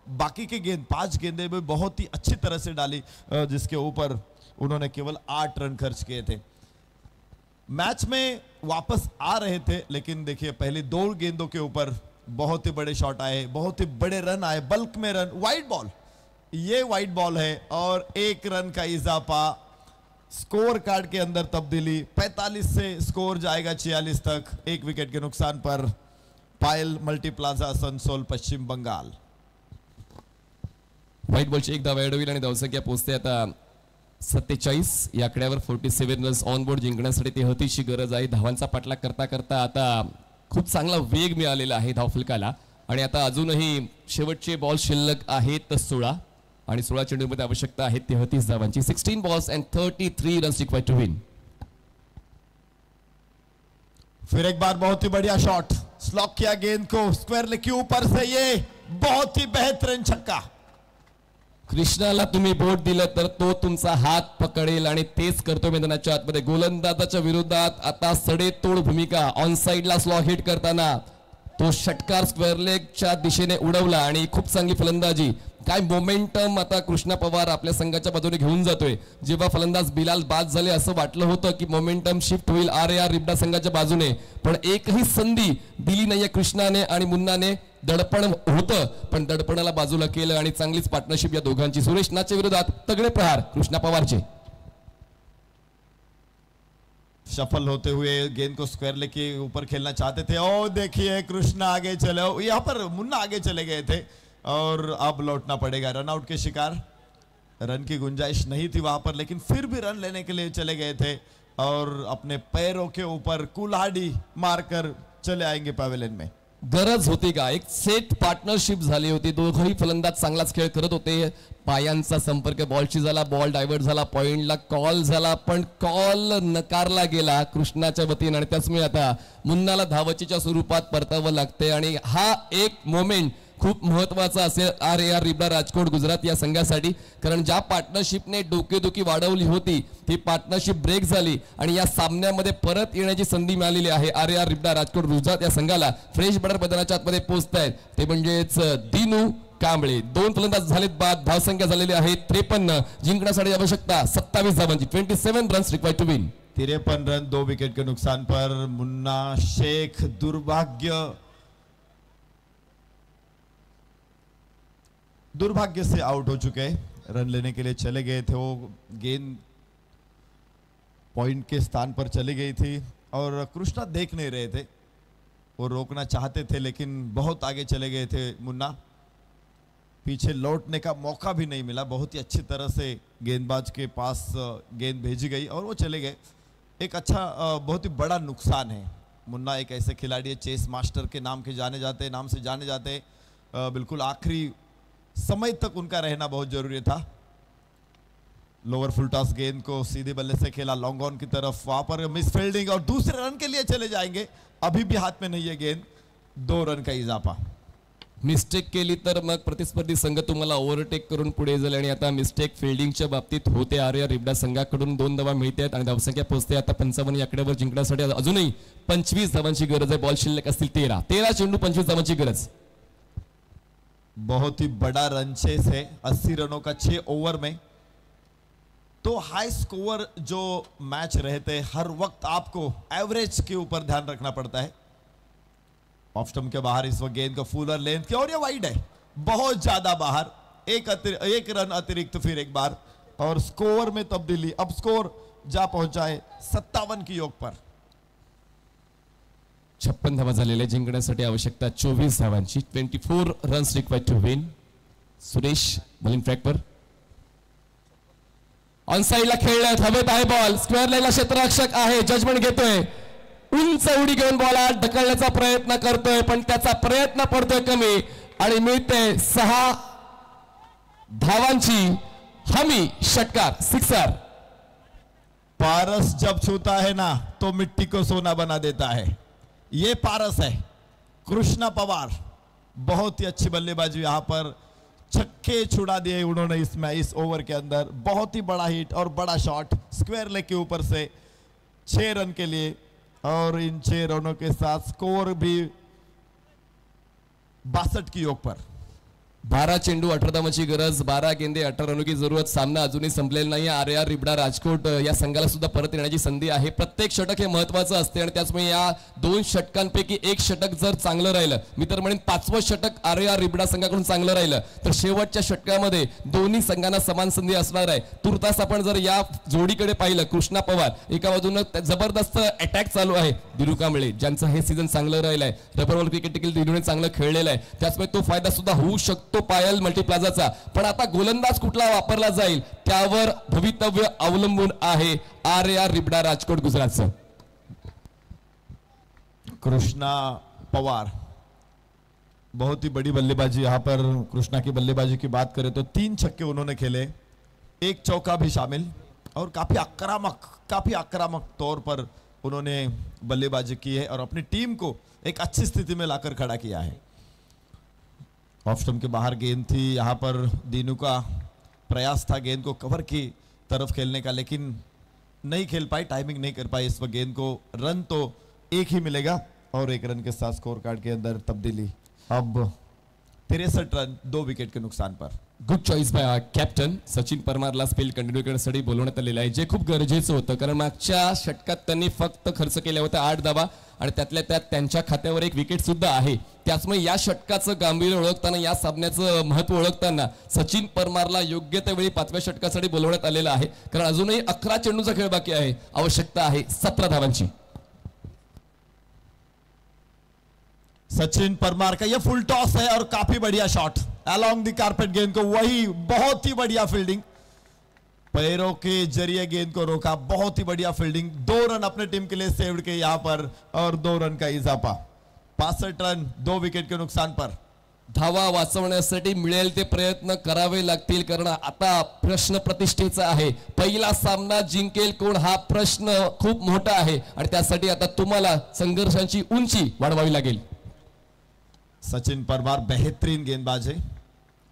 बाकी के गेंद 5 गेंदें भी बहुत ही अच्छी तरह से डाली, जिसके ऊपर उन्होंने केवल 8 रन खर्च किए थे. मैच में वापस आ रहे थे, लेकिन देखिए पहले 2 गेंदों के ऊपर बहुत ही बड़े शॉट आए, बहुत ही बड़े रन आए, बल्क में रन. वाइड बॉल, ये वाइड बॉल है और 1 रन का इजाफा. स्कोर कार्ड के अंदर तब्दीली, 45 से स्कोर जाएगा 46 तक 1 विकेट के नुकसान पर. पायल मल्टीप्लाझा असनसोल पश्चिम बंगाल. व्हाईट बॉलची एक धाव ऍड होईल आणि धावसंख्या पोहोचते आता 47 या आकड्यावर. 47 रन्स ऑन बोर्ड जिंकण्यासाठी 33ची गरज आहे. धावांचा पाठलाग करता करता आता खूप चांगला वेग मिळालेला आहे धावफलकाला आणि आता अजूनही शेवटचे बॉल शिल्लक आहेत 16 आणि 16 चेंडूमध्ये आवश्यकता आहे 33 धावांची. 16 balls and 33 runs required to win. फिर एक बार बहुत ही बढ़िया शॉट, स्लॉक किया गेंद को स्क्वायर लेग के ऊपर से, ये बहुत ही बेहतरीन छक्का. कृष्णाला तुम्ही बोट दिलं तर तो तुमचा हात पकडेल आणि तेच करतो मैदानाच्या आतमध्ये. गोलंदाजाच्या विरोधात आता सडेतोड भूमिका. ऑन साइडला स्लॉ हिट करताना तो षटकार स्क्वेअर लेगच्या दिशेने उडवला आणि खूप चांगली फलंदाजी काय मोमेंटम आता कृष्णा पवार आपल्या संघाच्या बाजूने घेऊन जातोय. जेव्हा फलंदाज बिलाल बाद झाले असं वाटलं होतं की मोमेंटम शिफ्ट होईल RAR रिबडा संघाच्या बाजूने, पण एकही संधी दिली नाहीये कृष्णाने आणि मुन्नाने. दडपण होतं पण दडपणाला बाजूला केलं आणि चांगलीच पार्टनरशिप या दोघांची. सुरेश नाच्या विरोधात तगडे प्रहार कृष्णा पवारचे. शफल होते हुए गेंद को स्क्वायर लेके ऊपर खेलना चाहते थे और देखिए कृष्णा आगे चले, यहाँ पर मुन्ना आगे चले गए थे और अब लौटना पड़ेगा. रन आउट के शिकार, रन की गुंजाइश नहीं थी वहां पर, लेकिन फिर भी रन लेने के लिए चले गए थे और अपने पैरों के ऊपर कुल्हाड़ी मारकर चले आएंगे पवेलियन में. गरज होती का? एक सेट पार्टनरशिप झाली होती. दोघंही फलंदाज चांगलाच खेळ करत होते. पायांचा संपर्क बॉलशी झाला, बॉल डायव्हर्ट झाला, पॉइंटला कॉल झाला, पण कॉल नकारला गेला कृष्णाच्या वतीने आणि त्याचमुळे आता मुन्नाला धावचीच्या स्वरूपात परतावं लागते. आणि हा एक मोमेंट खूप महत्वाचा असेल RAR रिबडा राजकोट गुजरात या संघासाठी, कारण ज्या पार्टनरशिपने डोकेदुखी वाढवली होती ती पार्टनरशिप ब्रेक झाली आणि या सामन्यामध्ये परत येण्याची संधी मिळालेली आहे RAR रिबडा राजकोट गुजरात या संघाला. फ्रेश बॉलर मैदानाच्या आतमध्ये पोहोचतायत ते म्हणजेच दिनू कांबळे. 2 फलंदाज झालेत बाद, धावसंख्या झालेली आहे 53. जिंकण्यासाठी आवश्यकता 27 धावांची. 27 runs required to win. 53 run 2 wicket के नुकसान पर मुन्ना शेख दुर्भाग्य से आउट हो चुके हैं. रन लेने के लिए चले गए थे, वो गेंद पॉइंट के स्थान पर चली गई थी और कृष्णा देख नहीं रहे थे. वो रोकना चाहते थे लेकिन बहुत आगे चले गए थे मुन्ना. पीछे लौटने का मौका भी नहीं मिला. बहुत ही अच्छी तरह से गेंदबाज के पास गेंद भेजी गई और वो चले गए. एक अच्छा बहुत ही बड़ा नुकसान है. मुन्ना एक ऐसे खिलाड़ी है, चेस मास्टर के नाम से जाने जाते. बिल्कुल आखिरी समय तक उनका रहना बहुत जरूरी था. लोअर फुल टॉस गेंद को सीधे बल्ले से खेला लॉन्ग ऑन की तरफ, वहां पर मिस फील्डिंग और दूसरे रन के लिए चले जाएंगे. अभी भी हाथ में नहीं है गेंद. 2 रन का इजाफा. मिस्टेक केली तर मग प्रतिस्पर्धी संघ तुम्हाला ओव्हरटेक करून पुढे जाईल आणि आता मिस्टेक फिल्डिंगच्या बाबतीत होते. RAR रिबडा संघाकडून 2 धावा मिळतात आणि धावसंख्या पोहोचते आता 55 या आकड्यावर. जिंकण्यासाठी अजूनही 25 धावांची गरज आहे. बॉल शिल्लक असतील 13 चेंडू 25 धावांची गरज. बहुत ही बड़ा रन चेस है 80 रनों का 6 ओवर में. तो हाई स्कोर जो मैच रहते हर वक्त आपको एवरेज के ऊपर ध्यान रखना पड़ता है. ऑफ स्टंप के बाहर इस वक्त गेंद का फुलर लेंथ की और ये वाइड है, बहुत ज्यादा बाहर. एक रन अतिरिक्त फिर एक बार और स्कोर में तब्दीली. अब स्कोर जा पहुंचा है 57 की योग पर. 56 धावा झालेल्या. जिंकण्यासाठी आवश्यकता 24 धावांची. 24 runs required to win. Suresh bowling track पर ऑन साइडला खेळण्यात हवेत आहे बॉल. स्क्वेअर लाईनला क्षेत्ररक्षक आहे, जजमेंट घेतोय. उंच उडी घेऊन बॉल आत ढकलण्याचा प्रयत्न करतोय पण त्याचा प्रयत्न पडतोय कमी आणि मिळते 6 धावांची हमी. षटकार, सिक्सर. पारस जब छूता है ना तो मिट्टी को सोना बना देता है. ये पारस है कृष्णा पवार. बहुत ही अच्छी बल्लेबाजी. यहां पर छक्के छुड़ा दिए उन्होंने इस ओवर के अंदर. बहुत ही बड़ा हिट और बड़ा शॉट स्क्वायर लेग के ऊपर से 6 रन के लिए और इन 6 रनों के साथ स्कोर भी 62 की योग पर. 12 चेंडू 18 धावांची गरज. 12 गेंदे 18 रनों की जरूरत. सामना अजूनही संपलेला नाही. RAR रिबडा राजकोट या संघाला सुद्धा परत येण्याची संधी आहे. प्रत्येक षटक हे महत्वाचं असते आणि त्याचमुळे या 2 षटकांपैकी एक षटक जर चांगलं राहिलं, मी तर म्हणेन 5वं षटक RAR रिबडा संघाकडून चांगलं राहिलं तर शेवटच्या षटकामध्ये दोन्ही संघांना समान संधी असणार आहे. तुर्तास आपण जर या जोडीकडे पाहिलं, कृष्णा पवार एका बाजूने जबरदस्त अटॅक चालू आहे, दिनू कांबळे ज्यांचं हे सीझन चांगलं राहिलंय. रबर बॉल क्रिकेट देखील दिनूने चांगलं खेळलेलं आहे. त्याचमुळे तो फायदा सुद्धा होऊ शकतो पायल मल्टीप्लाझाचा. पण आता गोलंदाज कुठला वापरला जाईल त्यावर भवितव्य अवलंबून आहे RAR रिबडा राजकोट गुजरातचं. कृष्णा पवार बहुत ही बड़ी बल्लेबाजी. यहां पर कृष्णा की बल्लेबाजी की बात करें तो 3 छक्के उन्होंने खेले, 1 चौका भी शामिल और काफी आक्रामक तौर पर उन्होंने बल्लेबाजी की है और अपनी टीम को एक अच्छी स्थिति में लाकर खड़ा किया है. ऑफ स्टंप के बाहर गेंद थी. यहां पर दीनू का प्रयास था गेंद को कवर की तरफ खेलने का, लेकिन नहीं खेल पाई, टाइमिंग नहीं कर पाई. इस वक्त गेंद को रन तो 1 ही मिलेगा और 1 रन के साथ स्कोर कार्ड के अंदर तब्दीली. अब 63 रन 2 विकेट के नुकसान पर. Good choice by captain Sachin परमारला स्पेल कंटिन्यू करण्यासाठी बोलवण्यात आलेलं आहे, जे खूप गरजेचं होतं. कारण मागच्या षटकात त्यांनी फक्त खर्च केल्या होत्या 8 धावा आणि त्यातल्या त्यात त्यांच्या खात्यावर एक विकेट सुद्धा आहे. त्याचमुळे या षटकाचं गांभीर्य ओळखताना, या सामन्याचं महत्व ओळखताना सचिन परमारला योग्य त्या वेळी 5व्या षटकासाठी बोलवण्यात आलेलं आहे. कारण अजूनही 11 चेंडूचा खेळ बाकी आहे. आवश्यकता आहे 17 धावांची. सचिन परमार का ये फुल टॉस है और काफी बढ़िया शॉट अलोंग द कारपेट, गेंद को वही बहुत ही बढ़िया फील्डिंग, पैरों के जरिए गेंद को रोका, बहुत ही बढ़िया फील्डिंग. 2 रन अपने टीम के लिए सेव्ड के यहां पर और 2 रन का इजाफा. 65 रन 2 विकेट के नुकसान पर. धावा वाचवण्यासाठी मिळेल ते प्रयत्न करावे लागतील, कारण आता प्रश्न प्रतिष्ठेचा आहे. पहिला सामना जिंकेल कोण हा प्रश्न खूप मोठा आहे आणि त्यासाठी आता तुम्हाला संघर्षांची उंची वाढवावी लागेल. सचिन परमार बेहतरीन गेंदबाज है.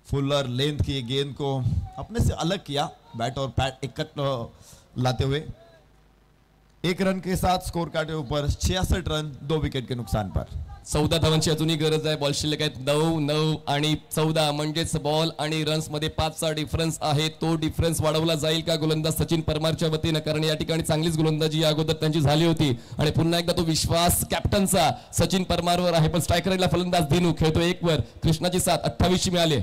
फुलर लेंथ की गेंद को अपने से अलग किया, बैट और पैड इकट्ठा लाते हुए 1 रन के साथ स्कोर काटे ऊपर. 66 रन 2 विकेट के नुकसान पर. 14 धावांची अजूनही गरज आहे. बॉल शिल्लक आहेत 9 आणि 14, म्हणजेच बॉल आणि रन्स मध्ये 5चा डिफरन्स आहे. तो डिफरन्स वाढवला जाईल का गोलंदाज सचिन परमारच्या वतीनं, कारण या ठिकाणी चांगलीच गोलंदाजी या अगोदर त्यांची झाली होती आणि पुन्हा एकदा तो विश्वास कॅप्टनचा सचिन परमारवर आहे. पण स्ट्रायकरला फलंदाज दिनू खेळतो 1 वर. कृष्णाची साथ 28 मिळाली.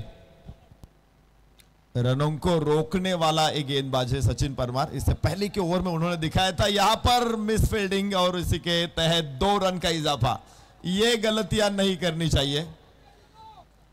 रनों को रोकने वाला एक गेंदबाज है सचिन परमार. इससे पहले के ओवर में उन्होंने दिखाया था, यहां पर मिस फील्डिंग और इसी के तहत 2 रन का इजाफा. ये गलतियां नहीं करनी चाहिए.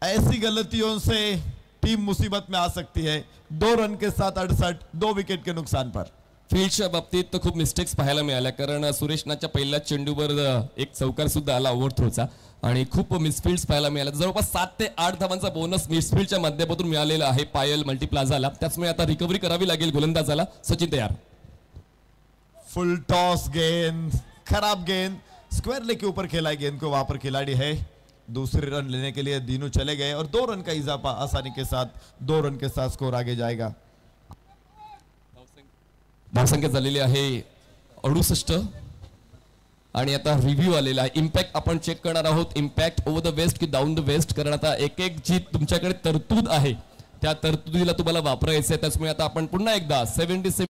ऐसी गलतियों से टीम मुसीबत में आ सकती है. 2 रन के साथ 68 2 विकेट के नुकसान पर. फील्डच्या बाबतीत तर खूप मिस्टेक्स पाहायला मिळाल्या, कारण सुरेशनाच्या पहिल्या चेंडूवर एक चौकार सुद्धा आला ओव्हरथ्रोचा आणि खूप मिसफील्ड्स पाहायला मिळाल्या. जवळपास 7 ते 8 धावांचा बोनस मिसफील्डच्या माध्यमातून मिळालेला आहे पायल मल्टीप्लाझाला. त्याचमुळे आता रिकव्हरी करावी लागेल गोलंदाजाला. सचिन तयार. फुल टॉस गेंद, खराब गेंद, स्क्वायर लेग के ऊपर खेला है गेंद को. वहां पर खिलाड़ी है. दूसरे रन लेने के लिए दीनू चले गए और 2 रन का इजाफा आसानी के साथ. 2 रन के साथ स्कोर आगे जाएगा. धावसंख्या झालेली आहे 68 आणि आता रिव्ह्यू आलेला आहे. इम्पॅक्ट आपण चेक करणार आहोत. इम्पॅक्ट ओव्हर द वेस्ट की डाऊन द वेस्ट, कारण आता एक जी तुमच्याकडे तरतूद आहे त्या तरतुदीला तुम्हाला वापरायचं आहे. त्याचमुळे आता आपण पुन्हा एकदा 77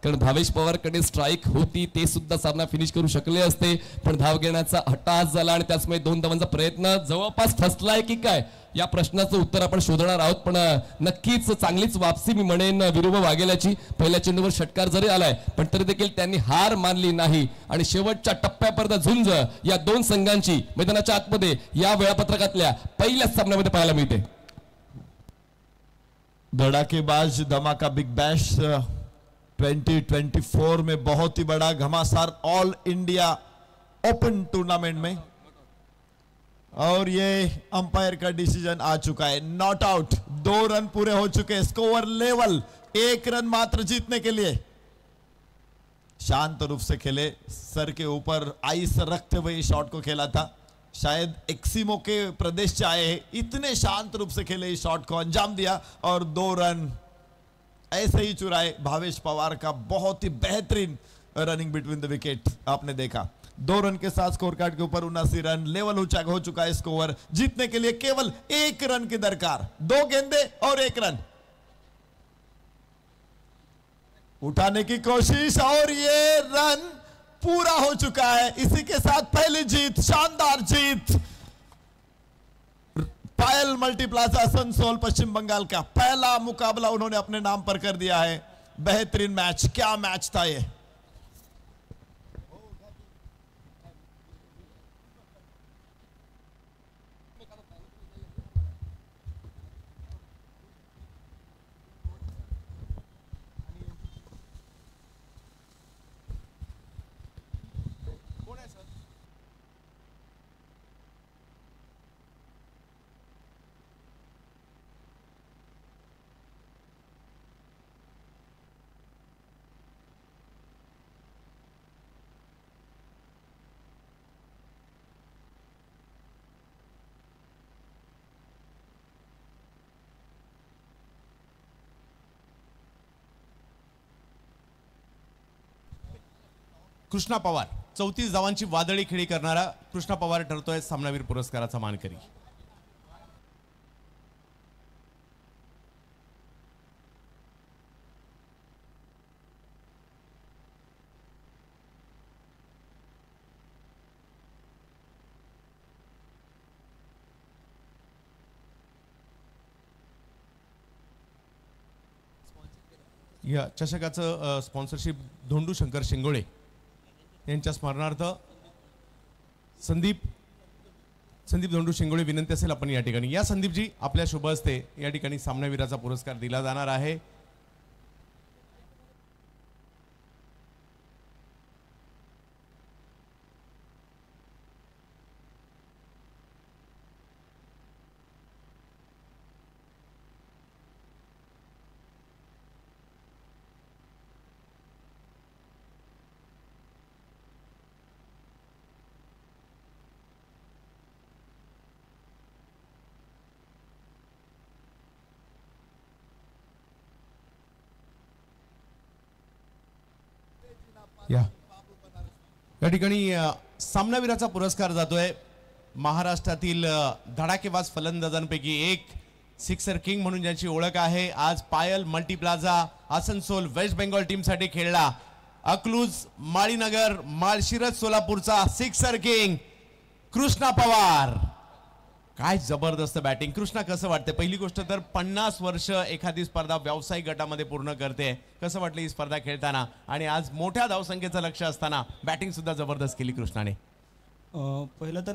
कारण भावेश पवारकडे स्ट्राईक होती, ते सुद्धा सामना फिनिश करू शकले असते, पण धाव घेण्याचा हट्टहास झाला आणि त्याचमुळे 2 धावांचा प्रयत्न जवळपास फसलाय की काय या प्रश्नाचं उत्तर आपण शोधणार आहोत. पण नक्कीच चांगलीच वापसी मी म्हणेन विरुभ वाघेलाची. पहिल्या चेंडूवर षटकार जरी आलाय पण तरी देखील त्यांनी हार मानली नाही आणि शेवटच्या टप्प्यापर्यंत झुंज या 2 संघांची मैदानाच्या आतमध्ये या वेळापत्रकातल्या पहिल्याच सामन्यामध्ये पाहायला मिळते. धड़ाकेबाज धमाका बिग बैश 2024 में बहुत ही बड़ा घमासान ऑल इंडिया ओपन टूर्नामेंट में, और ये अंपायर का डिसीजन आ चुका है. नॉट आउट, 2 रन पूरे हो चुके हैं. स्कोर लेवल, 1 रन मात्र जीतने के लिए. शांत रूप से खेले, सर के ऊपर आइस रखते हुए इस शॉट को खेला था. शायद एक्सिमो के प्रदेश से आए हैं, इतने शांत रूप से खेले, इस शॉट को अंजाम दिया और 2 रन ऐसे ही चुराए. भावेश पवार का बहुत ही बेहतरीन रनिंग बिटवीन द विकेट आपने देखा. 2 रन के साथ स्कोर कार्ड के ऊपर 79 रन. लेवल हो चुका है स्कोर. जीतने के लिए केवल 1 रन की दरकार. 2 गेंदे और 1 रन. उठाने की कोशिश और ये रन पूरा हो चुका है. इसी के साथ पहली जीत, शानदार जीत पायल मल्टीप्लाजा आसनसोल पश्चिम बंगाल का. पहला मुकाबला उन्होंने अपने नाम पर कर दिया है. बेहतरीन मैच, क्या मैच था ये. कृष्णा पवार 34 धावांची वादळी खेळी करणारा कृष्णा पवार ठरतोय सामनावीर पुरस्काराचा मानकरी. या चषकाचं स्पॉन्सरशिप धोंडू शंकर शिंगोळे यांच्या स्मरणार्थ संदीप धोंडू शिंगोळे विनंती असेल आपण या ठिकाणी या. संदीपजी, आपल्या शुभ हस्ते या ठिकाणी सामनावीराचा पुरस्कार दिला जाणार आहे. या ठिकाणी सामनावीराचा पुरस्कार जातोय महाराष्ट्रातील धडाकेबाज फलंदाजांपैकी एक, सिक्सर किंग म्हणून ज्याची ओळख आहे. आज पायल मल्टीप्लाझा आसनसोल वेस्ट बेंगॉल टीम साठी खेळला. अकलूज, माळीनगर, माळशिरस सोलापूरचा सिक्सर किंग कृष्णा पवार. काय जबरदस्त बॅटिंग. कृष्णा, कसं वाटतं? पहिली गोष्ट तर 50 वर्ष एखादी स्पर्धा व्यावसायिक गटामध्ये पूर्ण करते. कसं वाटलं ही स्पर्धा खेळताना आणि आज मोठ्या धावसंख्येचं लक्ष असताना बॅटिंग सुद्धा जबरदस्त केली कृष्णाने? पहिलं तर